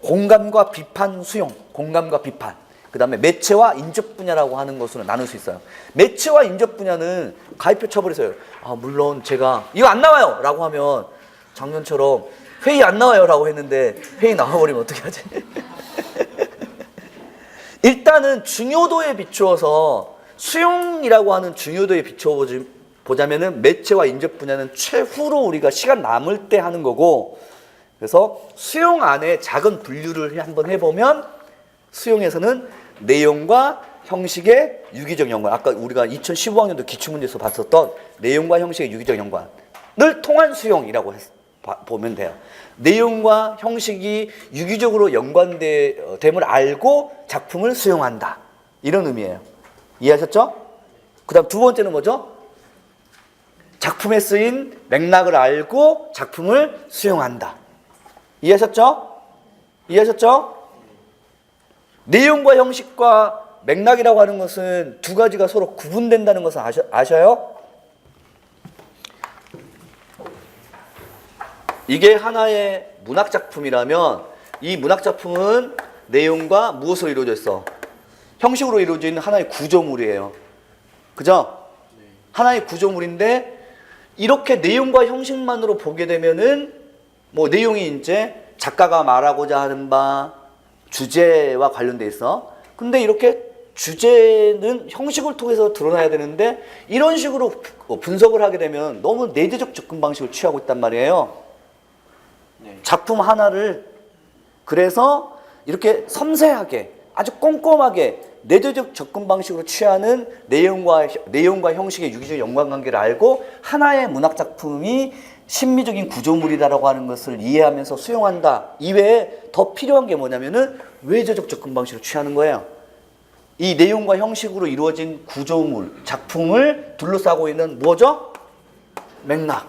공감과 비판, 수용, 공감과 비판. 그 다음에 매체와 인접 분야라고 하는 것으로 나눌 수 있어요. 매체와 인접 분야는 가입표 쳐버리세요. 물론 제가 이거 안 나와요 라고 하면 작년처럼 회의 안 나와요 라고 했는데 회의 나와버리면 어떻게 하지? 일단은 중요도에 비추어서 수용이라고 하는 중요도에 비추어 보자면은 매체와 인접 분야는 최후로 우리가 시간 남을 때 하는 거고, 그래서 수용 안에 작은 분류를 한번 해보면 수용에서는 내용과 형식의 유기적 연관, 아까 우리가 2015학년도 기출문제에서 봤었던 내용과 형식의 유기적 연관을 통한 수용이라고 보면 돼요. 내용과 형식이 유기적으로 연관됨을 알고 작품을 수용한다, 이런 의미예요. 이해하셨죠? 그 다음 두 번째는 뭐죠? 작품에 쓰인 맥락을 알고 작품을 수용한다. 이해하셨죠? 이해하셨죠? 내용과 형식과 맥락이라고 하는 것은 두 가지가 서로 구분된다는 것을 아셔요? 이게 하나의 문학작품이라면 이 문학작품은 내용과 무엇으로 이루어져 있어? 형식으로 이루어져 있는 하나의 구조물이에요. 그죠? 하나의 구조물인데 이렇게 내용과 형식만으로 보게 되면은 뭐 내용이 이제 작가가 말하고자 하는 바, 주제와 관련돼 있어. 근데 이렇게 주제는 형식을 통해서 드러나야 되는데 이런 식으로 분석을 하게 되면 너무 내재적 접근 방식을 취하고 있단 말이에요. 작품 하나를 그래서 이렇게 섬세하게 아주 꼼꼼하게 내재적 접근 방식으로 취하는 내용과 형식의 유기적 연관관계를 알고 하나의 문학작품이 심미적인 구조물이다라고 하는 것을 이해하면서 수용한다 이외에 더 필요한 게 뭐냐면은 외재적 접근 방식을 취하는 거예요. 이 내용과 형식으로 이루어진 구조물, 작품을 둘러싸고 있는 뭐죠? 맥락.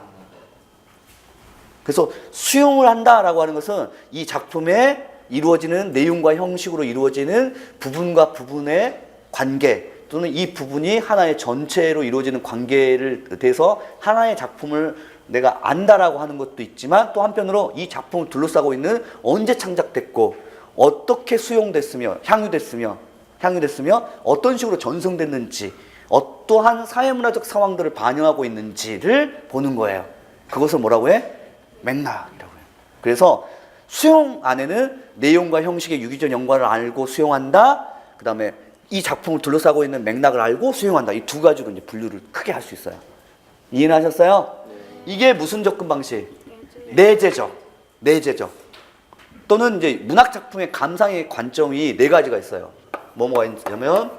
그래서 수용을 한다라고 하는 것은 이 작품에 이루어지는 내용과 형식으로 이루어지는 부분과 부분의 관계 또는 이 부분이 하나의 전체로 이루어지는 관계를 대해서 하나의 작품을 내가 안다라고 하는 것도 있지만 또 한편으로 이 작품을 둘러싸고 있는 언제 창작됐고 어떻게 수용됐으며 향유됐으며 어떤 식으로 전송됐는지 어떠한 사회문화적 상황들을 반영하고 있는지를 보는 거예요. 그것을 뭐라고 해? 맥락이라고 해요. 그래서 수용 안에는 내용과 형식의 유기적 연관을 알고 수용한다. 그 다음에 이 작품을 둘러싸고 있는 맥락을 알고 수용한다. 이 두 가지로 이제 분류를 크게 할 수 있어요. 이해는 하셨어요? 이게 무슨 접근 방식? 내재적. 또는 이제 문학 작품의 감상의 관점이 네 가지가 있어요. 뭐가 있냐면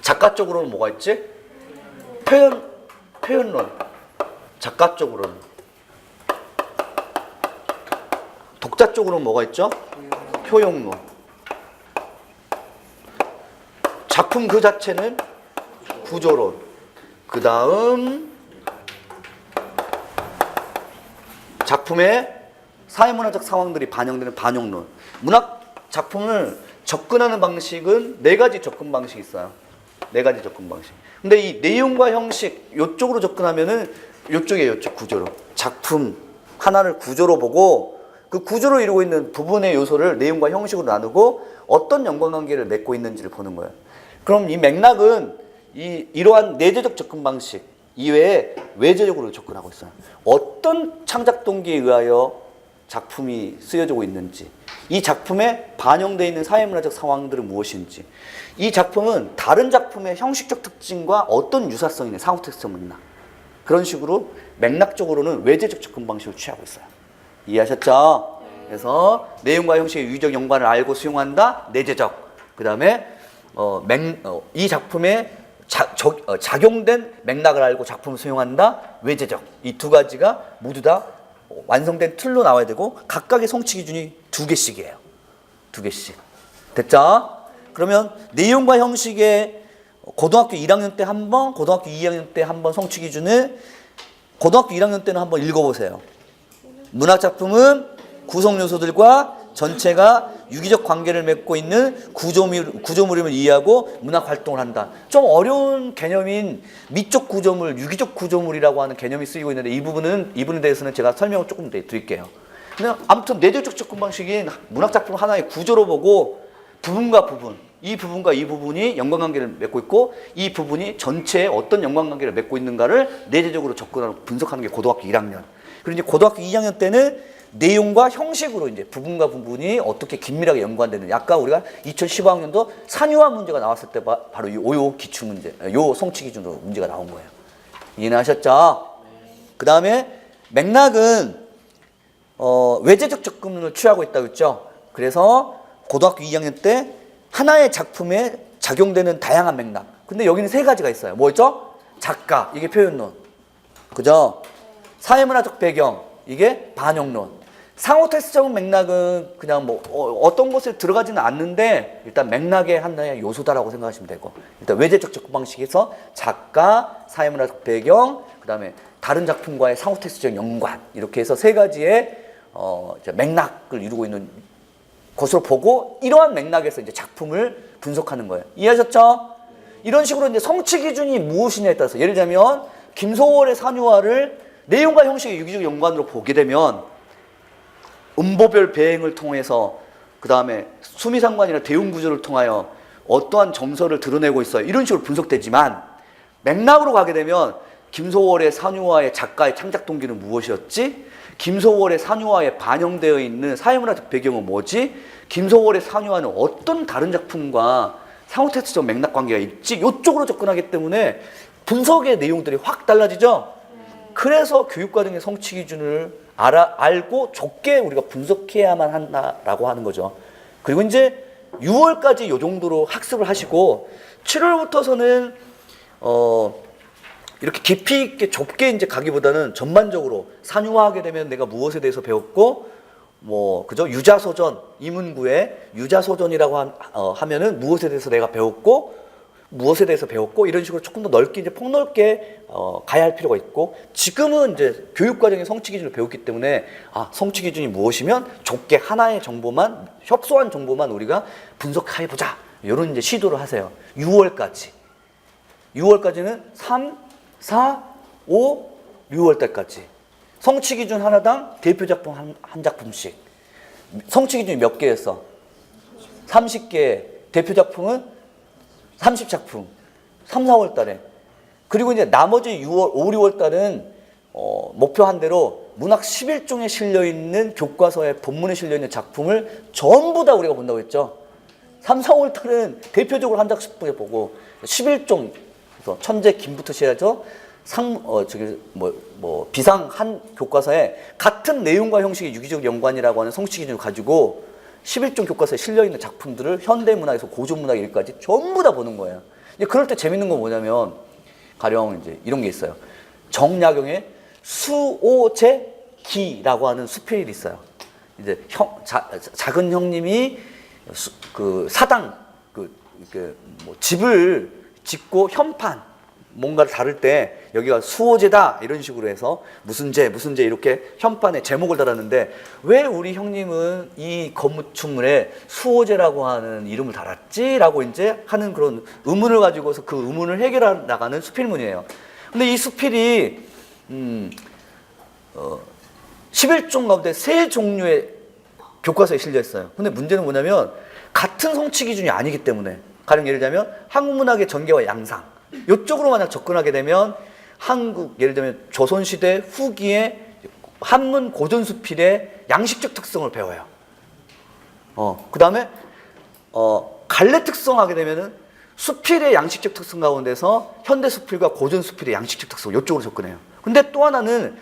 작가 쪽으로는 뭐가 있지? 표현론. 작가 쪽으로는. 독자 쪽으로는 뭐가 있죠? 표용론. 작품 그 자체는 구조론. 그 다음 작품의 사회문화적 상황들이 반영되는 반영론. 문학 작품을 접근하는 방식은 네 가지 접근 방식이 있어요. 네 가지 접근 방식. 근데 이 내용과 형식 이쪽으로 접근하면은 이쪽이에요. 이쪽 구조로. 작품 하나를 구조로 보고 그 구조로 이루고 있는 부분의 요소를 내용과 형식으로 나누고 어떤 연관관계를 맺고 있는지를 보는 거예요. 그럼 이 맥락은 이러한 내재적 접근 방식 이외에 외재적으로 접근하고 있어요. 어떤 창작 동기에 의하여 작품이 쓰여지고 있는지, 이 작품에 반영되어 있는 사회문화적 상황들은 무엇인지, 이 작품은 다른 작품의 형식적 특징과 어떤 유사성이 있는 상호 특성이 있나, 그런 식으로 맥락적으로는 외재적 접근 방식을 취하고 있어요. 이해하셨죠? 그래서 내용과 형식의 유기적 연관을 알고 수용한다. 내재적. 그 다음에 이 작품에 작용된 맥락을 알고 작품을 수용한다. 외재적. 이 두 가지가 모두 다 완성된 틀로 나와야 되고 각각의 성취 기준이 2개씩이에요. 2개씩. 됐죠? 그러면 내용과 형식의 고등학교 1학년 때 한 번, 고등학교 2학년 때 한 번 성취 기준을 고등학교 1학년 때는 한번 읽어보세요. 문학 작품은 구성 요소들과 전체가 유기적 관계를 맺고 있는 구조물임을 이해하고 문학 활동을 한다. 좀 어려운 개념인 미적 구조물, 유기적 구조물이라고 하는 개념이 쓰이고 있는데 이 부분에 대해서는 제가 설명을 조금 드릴게요. 근데 아무튼 내재적 접근 방식인 문학 작품 하나의 구조로 보고 부분과 부분, 이 부분과 이 부분이 연관관계를 맺고 있고 이 부분이 전체에 어떤 연관관계를 맺고 있는가를 내재적으로 접근하고 분석하는 게 고등학교 1학년. 그리고 이제 고등학교 2학년 때는 내용과 형식으로 이제 부분과 부분이 어떻게 긴밀하게 연관되는. 아까 우리가 2015학년도 산유화 문제가 나왔을 때 바로 요 기출 문제, 요 성취 기준으로 문제가 나온 거예요. 이해하셨죠? 그 다음에 맥락은 외재적 접근을 취하고 있다고 했죠. 그래서 고등학교 2학년 때 하나의 작품에 작용되는 다양한 맥락. 근데 여기는 세 가지가 있어요. 뭐였죠? 작가, 이게 표현론. 그죠? 사회문화적 배경, 이게 반영론. 상호 테스트적 맥락은 그냥 뭐 어떤 곳에 들어가지는 않는데 일단 맥락의 하나의 요소다라고 생각하시면 되고, 일단 외재적 접근 방식에서 작가, 사회문화적 배경, 그 다음에 다른 작품과의 상호 테스트적 연관, 이렇게 해서 세 가지의 이제 맥락을 이루고 있는 것으로 보고 이러한 맥락에서 이제 작품을 분석하는 거예요. 이해하셨죠? 이런 식으로 이제 성취 기준이 무엇이냐에 따라서 예를 들면 김소월의 산유화를 내용과 형식의 유기적 연관으로 보게 되면 음보별 배행을 통해서 그 다음에 수미상관이나 대운구조를 통하여 어떠한 정서를 드러내고 있어요. 이런 식으로 분석되지만 맥락으로 가게 되면 김소월의 산유화의 작가의 창작 동기는 무엇이었지? 김소월의 산유화에 반영되어 있는 사회문화적 배경은 뭐지? 김소월의 산유화는 어떤 다른 작품과 상호테스트적 맥락 관계가 있지? 이쪽으로 접근하기 때문에 분석의 내용들이 확 달라지죠? 그래서 교육과정의 성취 기준을 알고 좁게 우리가 분석해야만 한다라고 하는 거죠. 그리고 이제 6월까지 이 정도로 학습을 하시고 7월부터서는 이렇게 깊이 있게 좁게 이제 가기보다는 전반적으로 산유화하게 되면 내가 무엇에 대해서 배웠고 뭐 그죠? 유자소전, 이문구의 유자소전이라고 하면은 무엇에 대해서 내가 배웠고 무엇에 대해서 배웠고 이런 식으로 조금 더 넓게 이제 폭넓게 가야 할 필요가 있고, 지금은 이제 교육과정의 성취 기준을 배웠기 때문에 성취 기준이 무엇이면 좁게 하나의 정보만, 협소한 정보만 우리가 분석해 보자, 이런 이제 시도를 하세요. 6월까지는 3, 4, 5, 6월 달까지 성취 기준 하나당 대표 작품 한 작품씩. 성취 기준이 몇 개였어? 30개. 대표 작품은 30작품, 3, 4월 달에. 그리고 이제 나머지 6월, 5, 6월 달은 목표한 대로 문학 11종에 실려있는 교과서에 본문에 실려있는 작품을 전부 다 우리가 본다고 했죠. 3, 4월 달은 대표적으로 한 작씩 보고 11종, 그래서 천재 김부터 시작해서 비상 한 교과서에 같은 내용과 형식의 유기적 연관이라고 하는 성취 기준을 가지고 11종 교과서에 실려있는 작품들을 현대문학에서 고전문학 일까지 전부 다 보는 거예요. 이제 그럴 때 재밌는 건 뭐냐면, 가령 이제 이런 게 있어요. 정약용의 수오제기라고 하는 수필이 있어요. 이제 작은 형님이 사당, 집을 짓고 현판, 뭔가를 다룰 때 여기가 수호제다 이런 식으로 해서 무슨 제 이렇게 현판에 제목을 달았는데 왜 우리 형님은 이 건축물에 수호제라고 하는 이름을 달았지라고 이제 하는 그런 의문을 가지고서 그 의문을 해결해 나가는 수필문이에요. 근데 이 수필이 11종 가운데 3종류의 교과서에 실려 있어요. 근데 문제는 뭐냐면 같은 성취 기준이 아니기 때문에, 가령 예를 들면 한국문학의 전개와 양상, 이쪽으로 만약 접근하게 되면 예를 들면 조선시대 후기의 한문 고전수필의 양식적 특성을 배워요. 그 다음에 갈래 특성하게 되면은 수필의 양식적 특성 가운데서 현대 수필과 고전 수필의 양식적 특성, 이쪽으로 접근해요. 근데 또 하나는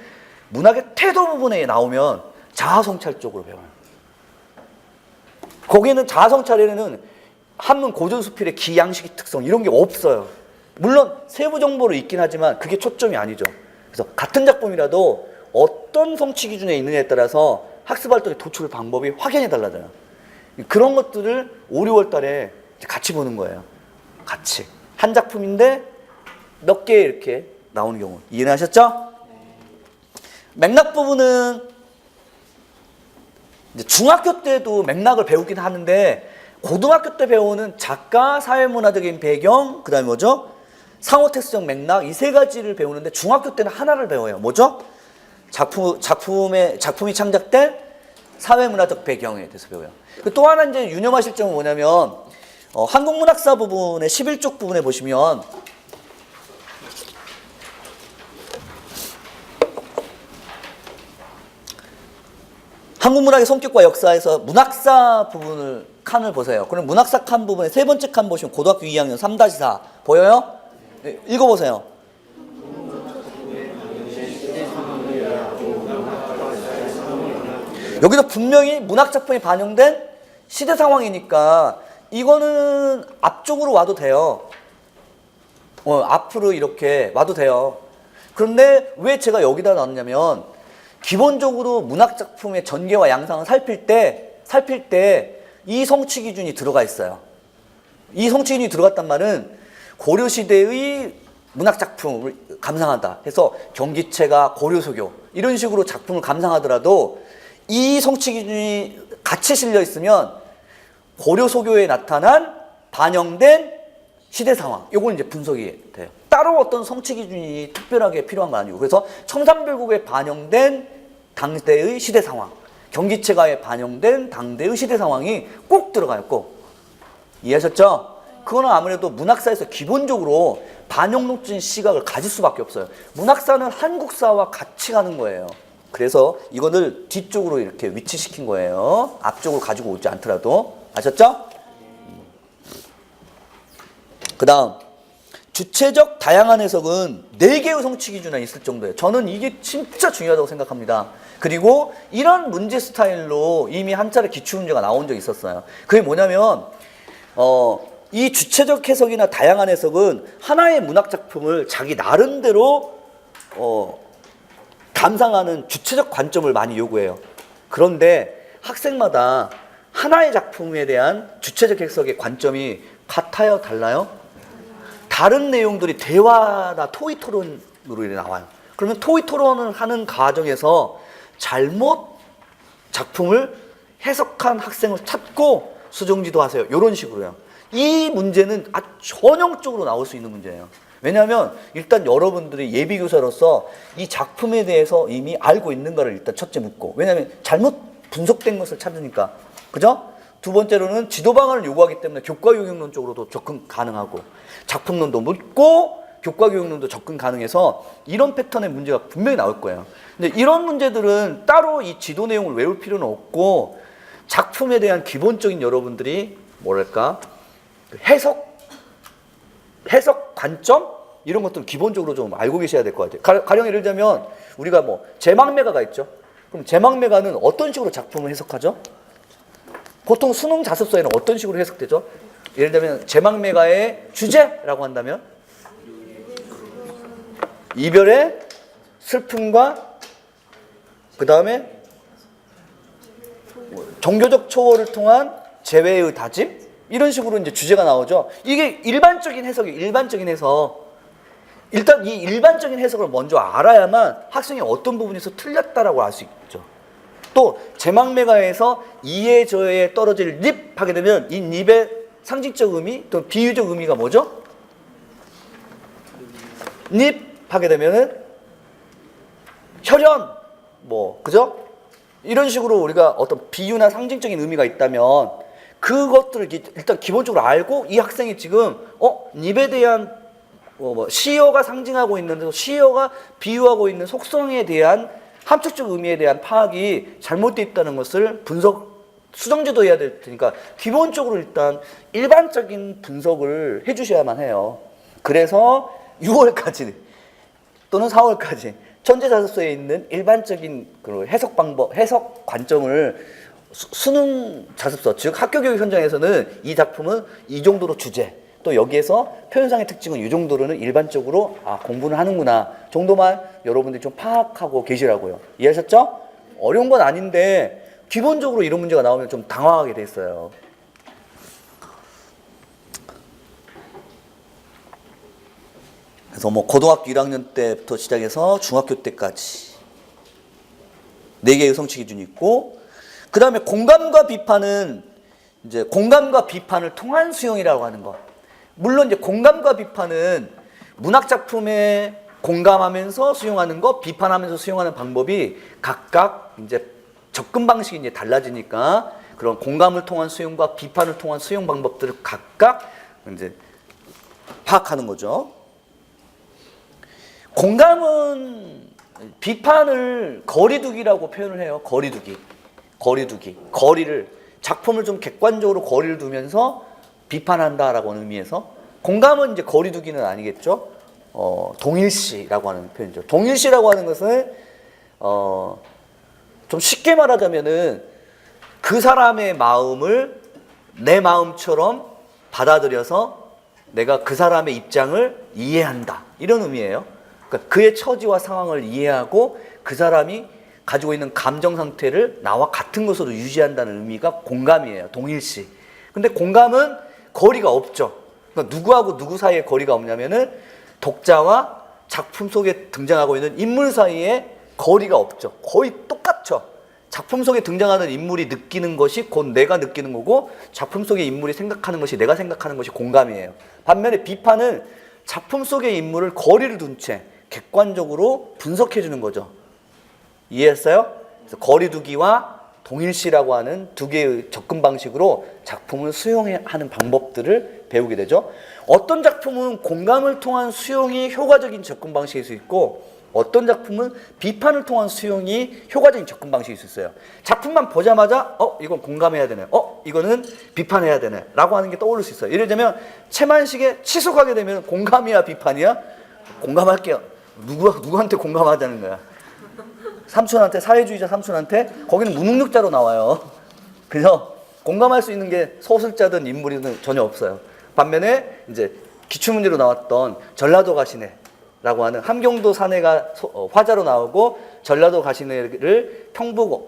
문학의 태도 부분에 나오면 자아성찰 쪽으로 배워요. 거기에는 자아성찰에는 한문 고전 수필의 기양식 특성 이런 게 없어요. 물론 세부 정보로 있긴 하지만 그게 초점이 아니죠. 그래서 같은 작품이라도 어떤 성취 기준에 있느냐에 따라서 학습 활동의 도출 방법이 확연히 달라져요. 그런 것들을 5, 6월 달에 같이 보는 거예요. 같이. 한 작품인데 몇 개 이렇게 나오는 경우. 이해하셨죠? 맥락 부분은 이제 중학교 때도 맥락을 배우긴 하는데 고등학교 때 배우는 작가, 사회문화적인 배경, 그다음에 뭐죠? 상호텍스트적 맥락 이 세 가지를 배우는데 중학교 때는 하나를 배워요. 뭐죠? 작품이 창작된 사회문화적 배경에 대해서 배워요. 또 하나 이제 유념하실 점은 뭐냐면 한국문학사 부분의 11쪽 부분에 보시면 한국문학의 성격과 역사에서 문학사 부분을 칸을 보세요. 그럼 문학사 칸 부분의 세 번째 칸 보시면 고등학교 2학년 3-4 보여요? 네, 읽어보세요. 여기서 분명히 문학작품이 반영된 시대 상황이니까 이거는 앞쪽으로 와도 돼요. 앞으로 이렇게 와도 돼요. 그런데 왜 제가 여기다 놨냐면 기본적으로 문학작품의 전개와 양상을 살필 때 이 성취 기준이 들어가 있어요. 이 성취 기준이 들어갔단 말은 고려시대의 문학작품을 감상한다 해서 경기체가 고려소교 이런 식으로 작품을 감상하더라도 이 성취 기준이 같이 실려 있으면 고려소교에 나타난 반영된 시대 상황 요건 이제 분석이 돼요. 따로 어떤 성취 기준이 특별하게 필요한 건 아니고 그래서 청산별곡에 반영된 당대의 시대 상황 경기체가에 반영된 당대의 시대 상황이 꼭 들어가요. 꼭 이해하셨죠? 그거는 아무래도 문학사에서 기본적으로 반영론적인 시각을 가질 수밖에 없어요. 문학사는 한국사와 같이 가는 거예요. 그래서 이거를 뒤쪽으로 이렇게 위치시킨 거예요. 앞쪽으로 가지고 오지 않더라도. 아셨죠? 그 다음 주체적 다양한 해석은 4개의 성취 기준이 있을 정도예요. 저는 이게 진짜 중요하다고 생각합니다. 그리고 이런 문제 스타일로 이미 한 차례 기출문제가 나온 적이 있었어요. 그게 뭐냐면 이 주체적 해석이나 다양한 해석은 하나의 문학작품을 자기 나름대로 감상하는 주체적 관점을 많이 요구해요. 그런데 학생마다 하나의 작품에 대한 주체적 해석의 관점이 같아요? 달라요? 다른 내용들이 대화나 토의 토론으로 나와요. 그러면 토의 토론을 하는 과정에서 잘못 작품을 해석한 학생을 찾고 수정지도 하세요. 이런 식으로요. 이 문제는 아주 전형적으로 나올 수 있는 문제예요. 왜냐하면 일단 여러분들이 예비교사로서 이 작품에 대해서 이미 알고 있는가를 일단 첫째 묻고 왜냐하면 잘못 분석된 것을 찾으니까 그죠? 두 번째로는 지도 방안을 요구하기 때문에 교과교육론 쪽으로도 접근 가능하고 작품론도 묻고 교과교육론도 접근 가능해서 이런 패턴의 문제가 분명히 나올 거예요. 근데 이런 문제들은 따로 이 지도 내용을 외울 필요는 없고 작품에 대한 기본적인 여러분들이 뭐랄까 해석 관점 이런 것들을 기본적으로 좀 알고 계셔야 될 것 같아요. 가령 예를 들자면 우리가 뭐 제망매가가 있죠. 그럼 제망매가는 어떤 식으로 작품을 해석하죠? 보통 수능 자습서에는 어떤 식으로 해석되죠? 예를 들면 제망매가의 주제라고 한다면 이별의 슬픔과 그 다음에 종교적 초월을 통한 재회의 다짐 이런 식으로 이제 주제가 나오죠. 이게 일반적인 해석이에요. 일반적인 해석. 일단 이 일반적인 해석을 먼저 알아야만 학생이 어떤 부분에서 틀렸다라고 알 수 있죠. 또 제망매가에서 이에 저에 떨어질 립 하게 되면 이 립의 상징적 의미 또 비유적 의미가 뭐죠? 립 하게 되면은 혈연 뭐 그죠? 이런 식으로 우리가 어떤 비유나 상징적인 의미가 있다면 그것들을 일단 기본적으로 알고 이 학생이 지금 립에 대한 시어가 상징하고 있는 시어가 비유하고 있는 속성에 대한 함축적 의미에 대한 파악이 잘못되어 있다는 것을 수정지도 해야 될 테니까 기본적으로 일단 일반적인 분석을 해주셔야만 해요. 그래서 6월까지 또는 4월까지 천재자습서에 있는 일반적인 해석 방법, 해석 관점을 수능 자습서, 즉 학교교육 현장에서는 이 작품은 이 정도로 주제, 또 여기에서 표현상의 특징은 이 정도로는 일반적으로 공부는 하는구나 정도만 여러분들이 좀 파악하고 계시라고요. 이해하셨죠? 어려운 건 아닌데 기본적으로 이런 문제가 나오면 좀 당황하게 돼 있어요. 그래서 뭐 고등학교 1학년 때부터 시작해서 중학교 때까지 4개의 성취 기준이 있고 그 다음에 공감과 비판은 이제 공감과 비판을 통한 수용이라고 하는 거. 물론 이제 공감과 비판은 문학 작품에 공감하면서 수용하는 거, 비판하면서 수용하는 방법이 각각 이제 접근 방식이 이제 달라지니까 그런 공감을 통한 수용과 비판을 통한 수용 방법들을 각각 이제 파악하는 거죠. 공감은 비판을 거리두기라고 표현을 해요. 거리두기. 거리를 작품을 좀 객관적으로 거리를 두면서 비판한다라고 하는 의미에서 공감은 이제 거리두기는 아니겠죠. 동일시라고 하는 표현이죠. 동일시라고 하는 것은 좀 쉽게 말하자면은 그 사람의 마음을 내 마음처럼 받아들여서 내가 그 사람의 입장을 이해한다. 이런 의미예요. 그러니까 그의 처지와 상황을 이해하고 그 사람이 가지고 있는 감정 상태를 나와 같은 것으로 유지한다는 의미가 공감이에요. 동일시. 근데 공감은 거리가 없죠. 그러니까 누구하고 누구 사이에 거리가 없냐면은 독자와 작품 속에 등장하고 있는 인물 사이에 거리가 없죠. 거의 똑같죠. 작품 속에 등장하는 인물이 느끼는 것이 곧 내가 느끼는 거고 작품 속의 인물이 생각하는 것이 내가 생각하는 것이 공감이에요. 반면에 비판은 작품 속의 인물을 거리를 둔 채 객관적으로 분석해 주는 거죠. 이해했어요? 그래서 거리두기와 동일시라고 하는 두 개의 접근 방식으로 작품을 수용하는 방법들을 배우게 되죠. 어떤 작품은 공감을 통한 수용이 효과적인 접근 방식일 수 있고 어떤 작품은 비판을 통한 수용이 효과적인 접근 방식일 수 있어요. 작품만 보자마자 이건 공감해야 되네, 이거는 비판해야 되네 라고 하는 게 떠오를 수 있어요. 예를 들면 채만식에 치속하게 되면 공감이야 비판이야? 공감할게요. 누구한테 공감하자는 거야? 삼촌한테, 사회주의자 삼촌한테. 거기는 무능력자로 나와요. 그래서 공감할 수 있는 게 소설자든 인물이든 전혀 없어요. 반면에 이제 기출문제로 나왔던 전라도 가시네라고 하는 함경도 사내가 화자로 나오고 전라도 가시네를 평북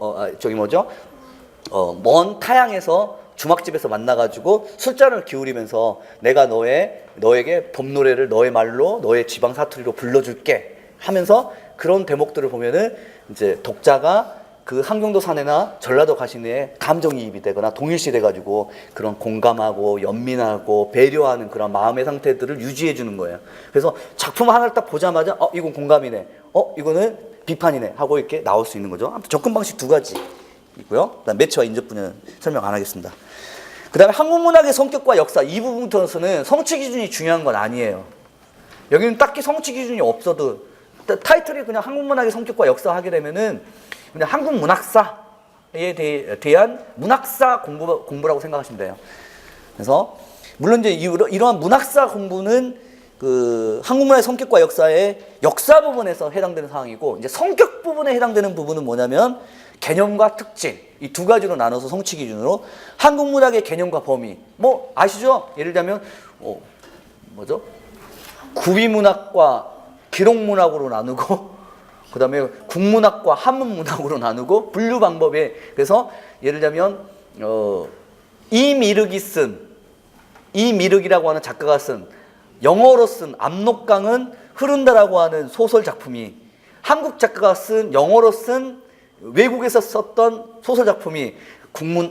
먼 타양에서 주막집에서 만나가지고 술잔을 기울이면서 내가 너에게 봄노래를 너의 말로 너의 지방 사투리로 불러줄게 하면서 그런 대목들을 보면은 이제 독자가 그 함경도 사내나 전라도 가시네에 감정이입이 되거나 동일시돼가지고 그런 공감하고 연민하고 배려하는 그런 마음의 상태들을 유지해 주는 거예요. 그래서 작품 하나를 딱 보자마자 이건 공감이네, 이거는 비판이네 하고 이렇게 나올 수 있는 거죠. 아무튼 접근 방식 두 가지 있고요. 그다음 매체와 인접분야는 설명 안 하겠습니다. 그 다음에 한국문학의 성격과 역사 이 부분부터는 성취 기준이 중요한 건 아니에요. 여기는 딱히 성취 기준이 없어도 타이틀이 그냥 한국문학의 성격과 역사 하게 되면은 그냥 한국 문학사에 대한 문학사 공부라고 생각하시면 돼요. 그래서 물론 이제 이러한 문학사 공부는 그 한국문화의 성격과 역사의 역사 부분에서 해당되는 사항이고 이제 성격 부분에 해당되는 부분은 뭐냐면 개념과 특징 이 두 가지로 나눠서 성취 기준으로 한국문학의 개념과 범위 뭐 아시죠? 예를 들면 구비문학과 기록문학으로 나누고 그 다음에 국문학과 한문문학으로 나누고 분류 방법에 그래서 예를 들면 이미륵이라고 하는 작가가 쓴 영어로 쓴 압록강은 흐른다라고 하는 소설 작품이 한국 작가가 쓴 영어로 쓴 외국에서 썼던 소설 작품이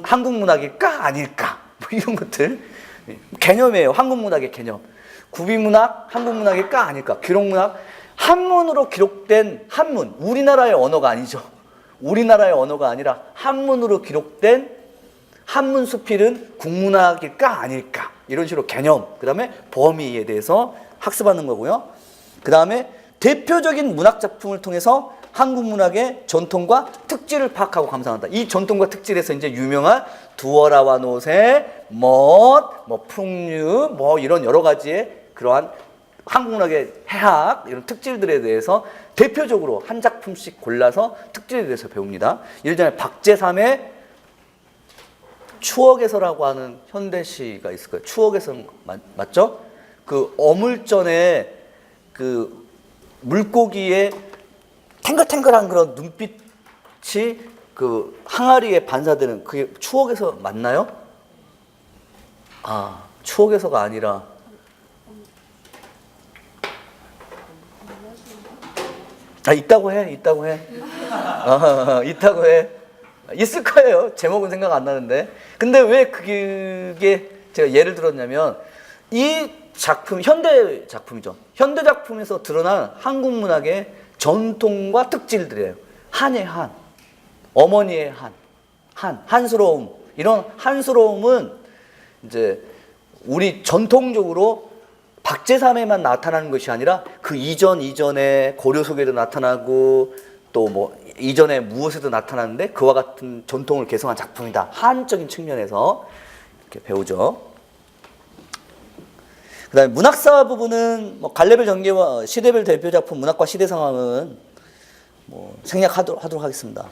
한국 문학일까 아닐까 뭐 이런 것들 개념이에요. 한국 문학의 개념. 구비문학 한국 문학일까 아닐까. 기록문학 한문으로 기록된 한문 우리나라의 언어가 아니죠. 우리나라의 언어가 아니라 한문으로 기록된 한문 수필은 국문학일까 아닐까 이런 식으로 개념 그 다음에 범위에 대해서 학습하는 거고요. 그 다음에 대표적인 문학 작품을 통해서 한국 문학의 전통과 특질을 파악하고 감상한다. 이 전통과 특질에서 이제 유명한 두어라와 노새, 풍류, 이런 여러 가지의 그러한 한국 문학의 해학 이런 특질들에 대해서 대표적으로 한 작품씩 골라서 특질에 대해서 배웁니다. 예를 들면 박제삼의 추억에서라고 하는 현대시가 있을 거예요. 추억에서 맞죠? 그 어물전에 그 물고기의 탱글탱글한 그런 눈빛이 그 항아리에 반사되는 그게 추억에서 맞나요? 아, 추억에서가 아니라 있다고 해. 있다고 해. 있을 거예요. 제목은 생각 안 나는데. 근데 왜 그게 제가 예를 들었냐면 이 작품 현대 작품이죠. 현대 작품에서 드러난 한국 문학의 전통과 특질들이에요. 한의 한, 어머니의 한스러움. 이런 한스러움은 이제 우리 전통적으로 박제삼에만 나타나는 것이 아니라 그 이전에 고려 속에도 나타나고 또 뭐 이전에 무엇에도 나타나는데 그와 같은 전통을 개성한 작품이다. 한적인 측면에서 이렇게 배우죠. 그다음에 문학사 부분은 뭐 갈래별 전개와 시대별 대표 작품 문학과 시대 상황은 뭐 생략하도록 하겠습니다.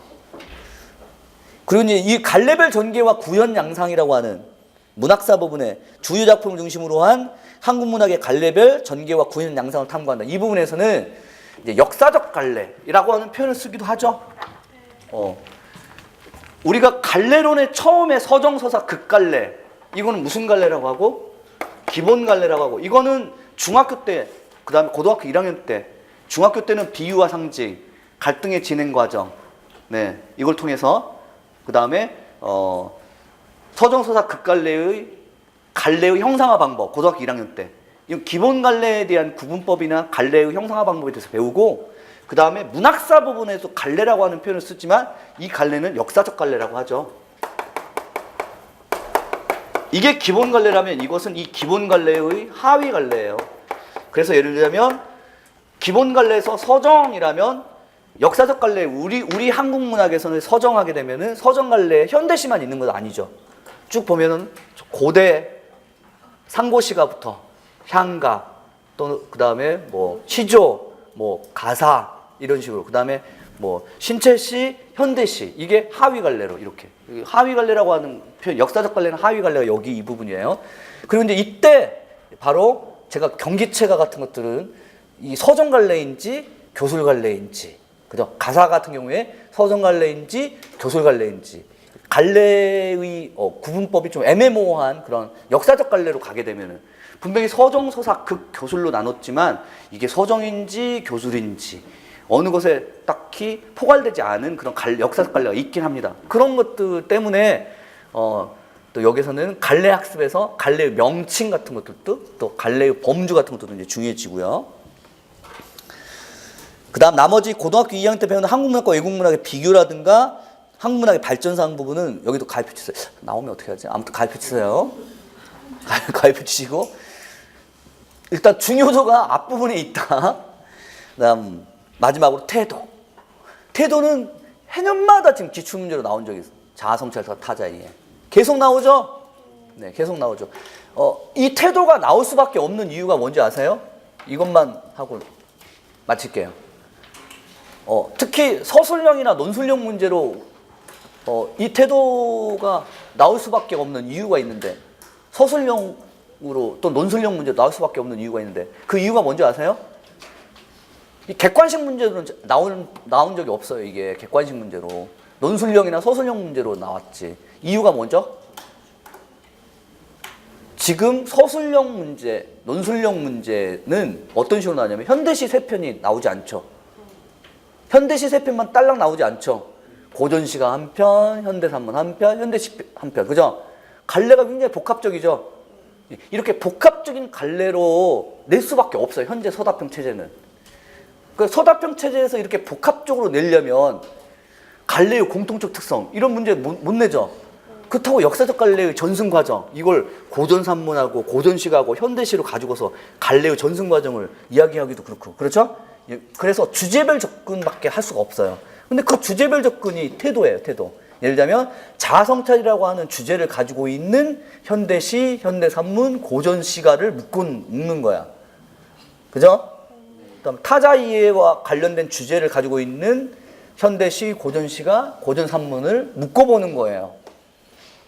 그리고 이제 이 갈래별 전개와 구현 양상이라고 하는 문학사 부분의 주요 작품을 중심으로 한 한국 문학의 갈래별 전개와 구현 양상을 탐구한다. 이 부분에서는 이제 역사적 갈래라고 하는 표현을 쓰기도 하죠. 우리가 갈래론의 처음에 서정서사 극갈래, 이거는 무슨 갈래라고 하고 기본 갈래라고 하고, 이거는 중학교 때, 그 다음에 고등학교 1학년 때, 중학교 때는 비유와 상징, 갈등의 진행 과정, 네, 이걸 통해서 그 다음에 서정서사 극갈래의 형상화 방법, 고등학교 1학년 때. 이 기본 갈래에 대한 구분법이나 갈래의 형상화 방법에 대해서 배우고, 그 다음에 문학사 부분에서 갈래라고 하는 표현을 쓰지만 이 갈래는 역사적 갈래라고 하죠. 이게 기본 갈래라면 이것은 이 기본 갈래의 하위 갈래예요. 그래서 예를 들자면 기본 갈래에서 서정이라면 역사적 갈래, 우리 한국 문학에서는 서정하게 되면은 서정 갈래에 현대시만 있는 건 아니죠. 쭉 보면은 고대 상고시가부터 향가, 또 그 다음에 뭐 시조, 뭐 가사 이런 식으로, 그 다음에 뭐 신체시, 현대시, 이게 하위 갈래로 이렇게. 하위 갈래라고 하는 표현, 역사적 갈래는 하위 갈래가 여기 이 부분이에요. 그리고 이제 이때 바로 제가 경기체가 같은 것들은 이 서정 갈래인지 교술 갈래인지, 그죠? 가사 같은 경우에 서정 갈래인지 교술 갈래인지, 갈래의 구분법이 좀 애매모호한 그런 역사적 갈래로 가게 되면은 분명히 서정, 서사, 극, 교술로 나눴지만 이게 서정인지 교술인지 어느 것에 딱히 포괄되지 않은 그런 역사적 갈래가 있긴 합니다. 그런 것들 때문에 또 여기서는 갈래 학습에서 갈래의 명칭 같은 것들도 또 갈래의 범주 같은 것들도 이제 중요해지고요. 그 다음 나머지 고등학교 2학년 때 배우는 한국문학과 외국문학의 비교라든가 한국문학의 발전사항 부분은 여기도 가입해 주세요. 나오면 어떻게 하지? 아무튼 가입해 주세요. 가입해 주시고, 일단 중요도가 앞부분에 있다. 그 다음 마지막으로 태도. 태도는 해년마다 지금 기출문제로 나온 적이 있어요. 자아성찰과 타자이해. 계속 나오죠? 네, 계속 나오죠. 이 태도가 나올 수밖에 없는 이유가 뭔지 아세요? 이것만 하고 마칠게요. 특히 서술형이나 논술형 문제로 이 태도가 나올 수밖에 없는 이유가 있는데, 서술형으로 또 논술형 문제도 나올 수밖에 없는 이유가 있는데, 그 이유가 뭔지 아세요? 이 객관식 문제로는 나온 적이 없어요. 이게 객관식 문제로. 논술형이나 서술형 문제로 나왔지. 이유가 뭐죠? 지금 서술형 문제, 논술형 문제는 어떤 식으로 나오냐면 현대시 세 편이 나오지 않죠. 현대시 세 편만 딸랑 나오지 않죠. 고전시가 한 편, 현대산문 한 편, 현대시 한 편. 그죠? 갈래가 굉장히 복합적이죠. 이렇게 복합적인 갈래로 낼 수밖에 없어요. 현재 서답형 체제는. 그 서답형 체제에서 이렇게 복합적으로 내려면 갈래의 공통적 특성, 이런 문제 못 내죠. 그렇다고 역사적 갈래의 전승 과정, 이걸 고전산문하고 고전시가하고 현대시로 가지고서 갈래의 전승 과정을 이야기하기도 그렇고, 그렇죠? 그래서 주제별 접근밖에 할 수가 없어요. 근데 그 주제별 접근이 태도예요, 태도. 예를 들자면 자아성찰이라고 하는 주제를 가지고 있는 현대시, 현대산문, 고전시가를 묶는 거야. 그죠? 그다음 타자 이해와 관련된 주제를 가지고 있는 현대시, 고전시가, 고전산문을 묶어보는 거예요.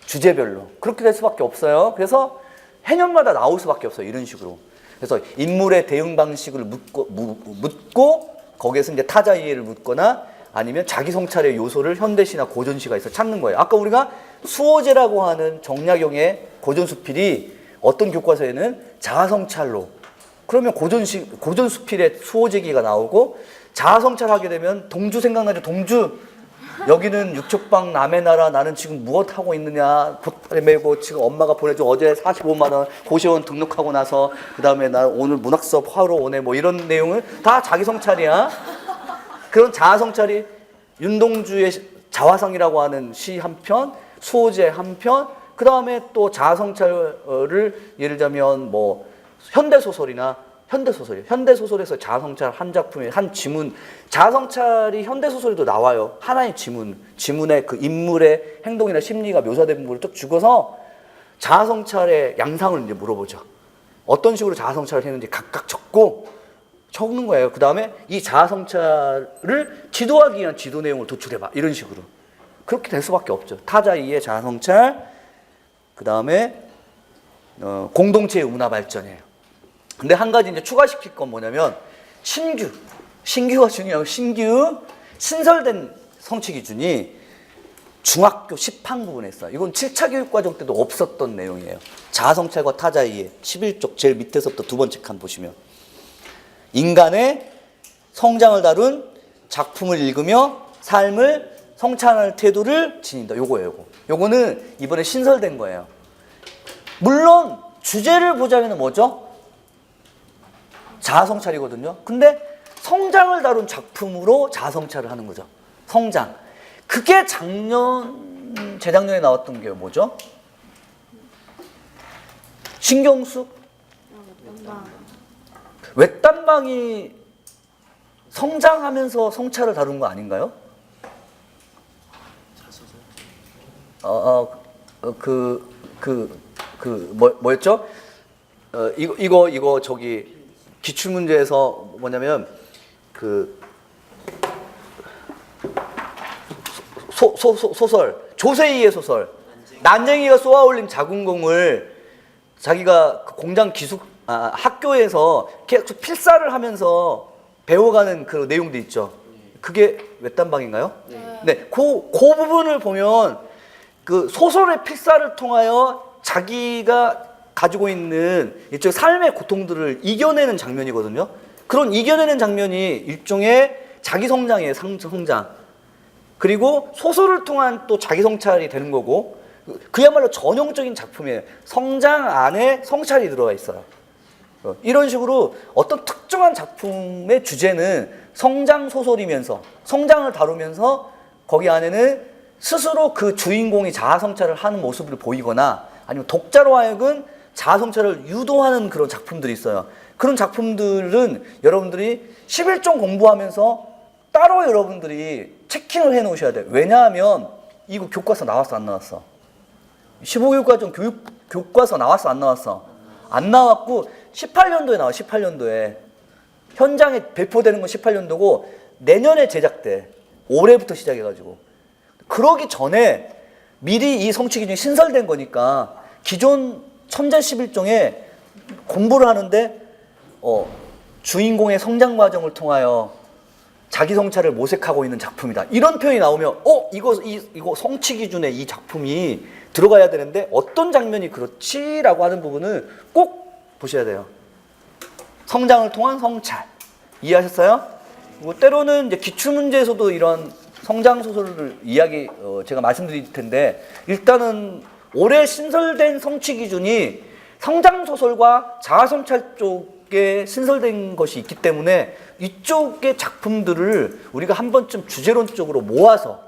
주제별로. 그렇게 될 수밖에 없어요. 그래서 해년마다 나올 수밖에 없어요. 이런 식으로. 그래서 인물의 대응 방식을 묻고 거기에서 이제 타자 이해를 묻거나 아니면 자기 성찰의 요소를 현대시나 고전시가에서 찾는 거예요. 아까 우리가 수호제라고 하는 정약용의 고전수필이 어떤 교과서에는 자아성찰로, 그러면 고전수필의 수호제기가 나오고, 자아성찰하게 되면 동주 생각나죠. 동주 여기는 육축방 남의 나라 나는 지금 무엇 하고 있느냐 보따리 메고 지금 엄마가 보내준 어제 45만 원 고시원 등록하고 나서 그 다음에 나 오늘 문학 수업 하러 오네 뭐 이런 내용을 다 자기 성찰이야. 그런 자아 성찰이 윤동주의 자화상이라고 하는 시 한 편, 수호제 한 편, 그 다음에 또 자아 성찰을 예를 들자면 뭐 현대 소설이나 현대소설에서 자아성찰 한 작품에 한 지문, 자아성찰이 현대소설에도 나와요. 하나의 지문의 그 인물의 행동이나 심리가 묘사된 부분을 쭉 죽어서 자아성찰의 양상을 이제 물어보죠. 어떤 식으로 자아성찰을 했는지 각각 적는 거예요. 그 다음에 이 자아성찰을 지도하기 위한 지도 내용을 도출해봐. 이런 식으로. 그렇게 될 수밖에 없죠. 타자 이의 자아성찰, 그 다음에 공동체의 문화 발전이에요. 근데 한 가지 이제 추가시킬 건 뭐냐면 신규가 중요하고 신설된 성취 기준이 중학교 10학 부분에 있어요. 이건 7차 교육과정 때도 없었던 내용이에요. 자아성찰과 타자 이해 11쪽 제일 밑에서부터 두 번째 칸 보시면 인간의 성장을 다룬 작품을 읽으며 삶을 성찰할 태도를 지닌다. 요거예요. 요거는 이번에 신설된 거예요. 물론 주제를 보자면 뭐죠? 자아성찰이거든요. 근데 성장을 다룬 작품으로 자아성찰을 하는 거죠. 성장. 그게 재작년에 나왔던 게 뭐죠? 신경숙? 외딴방이 성장하면서 성찰을 다룬 거 아닌가요? 뭐였죠? 이거 저기 기출문제에서 뭐냐면 소설 조세희의 소설 난쟁이가 쏘아올린 자궁공을 자기가 공장 학교에서 계속 필사를 하면서 배워가는 그 내용도 있죠. 그게 외딴방인가요? 네. 그 부분을 보면 그 소설의 필사를 통하여 자기가 가지고 있는 일종의 삶의 고통들을 이겨내는 장면이거든요. 그런 이겨내는 장면이 일종의 자기 성장이에요. 성장. 그리고 소설을 통한 또 자기 성찰이 되는 거고 그야말로 전형적인 작품이에요. 성장 안에 성찰이 들어가 있어요. 이런 식으로 어떤 특정한 작품의 주제는 성장 소설이면서 성장을 다루면서 거기 안에는 스스로 그 주인공이 자아 성찰을 하는 모습을 보이거나 아니면 독자로 하여금 자아 성찰을 유도하는 그런 작품들이 있어요. 그런 작품들은 여러분들이 11종 공부하면서 따로 여러분들이 체킹을 해 놓으셔야 돼요. 왜냐하면 이거 교과서 나왔어 안 나왔어? 15교육과정 교과서 나왔어 안 나왔어? 안 나왔고 18년도에 나와. 18년도에 현장에 배포되는 건 18년도고 내년에 제작돼. 올해부터 시작해가지고 그러기 전에 미리 이 성취 기준이 신설된 거니까 기존 천재 11종에 공부를 하는데 주인공의 성장 과정을 통하여 자기 성찰을 모색하고 있는 작품이다. 이런 표현이 나오면 이거 성취 기준에 이 작품이 들어가야 되는데 어떤 장면이 그렇지라고 하는 부분은 꼭 보셔야 돼요. 성장을 통한 성찰. 이해하셨어요? 때로는 이제 기출문제에서도 이런 성장 소설을 제가 말씀드릴 텐데 일단은 올해 신설된 성취 기준이 성장 소설과 자아 성찰 쪽에 신설된 것이 있기 때문에 이쪽의 작품들을 우리가 한 번쯤 주제론적으로 모아서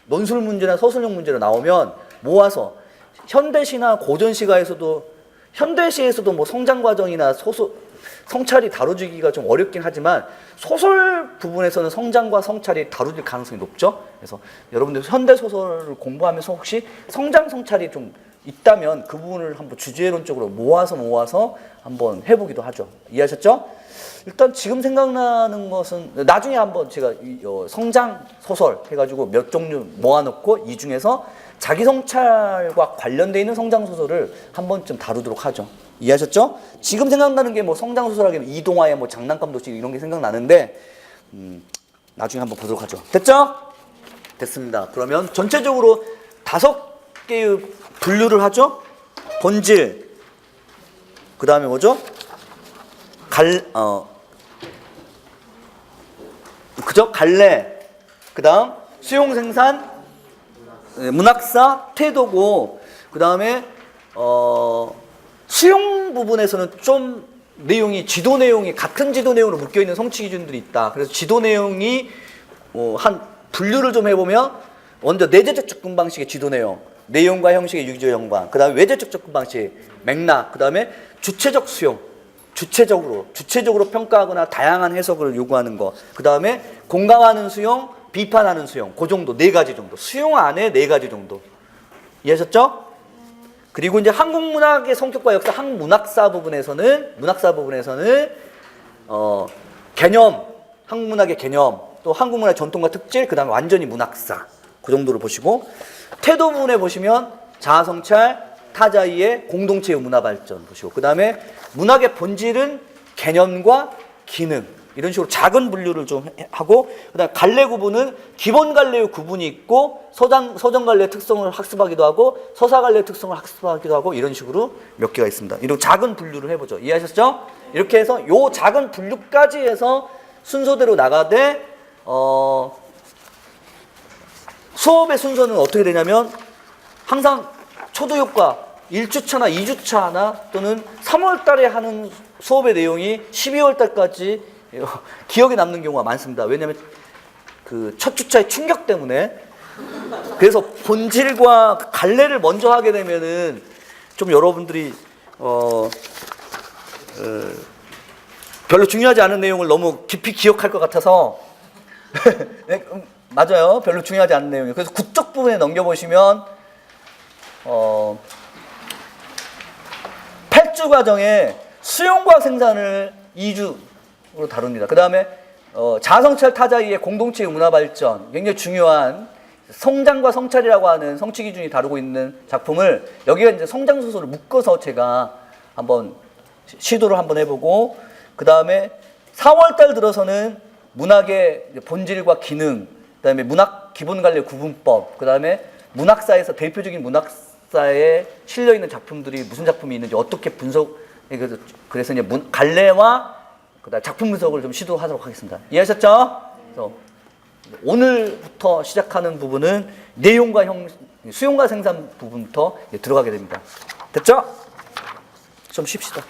논술 문제나 서술형 문제로 나오면 모아서 현대시나 고전시가에서도 현대시에서도 뭐 성장 과정이나 성찰이 다뤄지기가 좀 어렵긴 하지만 소설 부분에서는 성장과 성찰이 다뤄질 가능성이 높죠. 그래서 여러분들 현대 소설을 공부하면서 혹시 성장 성찰이 좀 있다면 그 부분을 한번 주제론적으로 모아서 한번 해보기도 하죠. 이해하셨죠? 일단 지금 생각나는 것은 나중에 한번 제가 성장 소설 해가지고 몇 종류 모아놓고 이 중에서 자기 성찰과 관련되어 있는 성장 소설을 한 번쯤 다루도록 하죠. 이해하셨죠? 지금 생각나는 게 뭐 성장 소설하기면 이동화의 뭐 장난감 도시 이런 게 생각나는데 나중에 한번 보도록 하죠. 됐죠? 됐습니다. 그러면 전체적으로 5개의 분류를 하죠. 본질, 그 다음에 뭐죠? 그죠? 갈래, 그 다음 수용 생산, 문학사, 태도고, 그 다음에 수용 부분에서는 좀 내용이 지도 내용이 같은 지도 내용으로 묶여 있는 성취 기준들이 있다. 그래서 지도 내용이 한 분류를 좀 해보면 먼저 내재적 접근 방식의 지도 내용과 형식의 유기적 연관, 그 다음에 외재적 접근 방식, 맥락, 그 다음에 주체적 수용, 주체적으로 평가하거나 다양한 해석을 요구하는 거, 그 다음에 공감하는 수용, 비판하는 수용, 그 정도, 4가지 정도. 수용 안에 4가지 정도. 이해하셨죠? 그리고 이제 한국 문학의 성격과 역사, 한문학사 부분에서는 개념, 한국 문학의 개념, 또 한국 문학의 전통과 특질, 그 다음에 완전히 문학사, 그 정도를 보시고, 태도 부분에 보시면 자아성찰, 타자 이해, 공동체의 문화 발전 보시고, 그 다음에 문학의 본질은 개념과 기능, 이런 식으로 작은 분류를 좀 하고, 그 다음에 갈래 구분은 기본 갈래의 구분이 있고, 서정 갈래의 특성을 학습하기도 하고, 서사 갈래의 특성을 학습하기도 하고, 이런 식으로 몇 개가 있습니다. 이런 작은 분류를 해보죠. 이해하셨죠? 이렇게 해서 요 작은 분류까지 해서 순서대로 나가되, 수업의 순서는 어떻게 되냐면, 항상 초도효과 1주차나 2주차나 또는 3월 달에 하는 수업의 내용이 12월 달까지 기억에 남는 경우가 많습니다. 왜냐하면 그 첫 주차의 충격 때문에. 그래서 본질과 갈래를 먼저 하게 되면은 좀 여러분들이 별로 중요하지 않은 내용을 너무 깊이 기억할 것 같아서 네, 맞아요. 별로 중요하지 않은 내용이에요. 그래서 국적 부분에 넘겨보시면 8주 과정에 수용과 생산을 2주로 다룹니다. 그 다음에 자아성찰 타자이의 공동체의 문화 발전, 굉장히 중요한 성장과 성찰이라고 하는 성취 기준이 다루고 있는 작품을 여기가 이제 성장 소설을 묶어서 제가 한번 시도를 한번 해보고, 그 다음에 4월달 들어서는 문학의 본질과 기능, 그 다음에 문학 기본 관리 구분법, 그 다음에 문학사에서 대표적인 문학사에 실려 있는 작품들이 무슨 작품이 있는지 어떻게 분석, 그래서 이제 갈래와 그다음 작품 분석을 좀 시도하도록 하겠습니다. 이해하셨죠? 그래서 오늘부터 시작하는 부분은 내용과 수용과 생산 부분부터 들어가게 됩니다. 됐죠? 좀 쉽시다.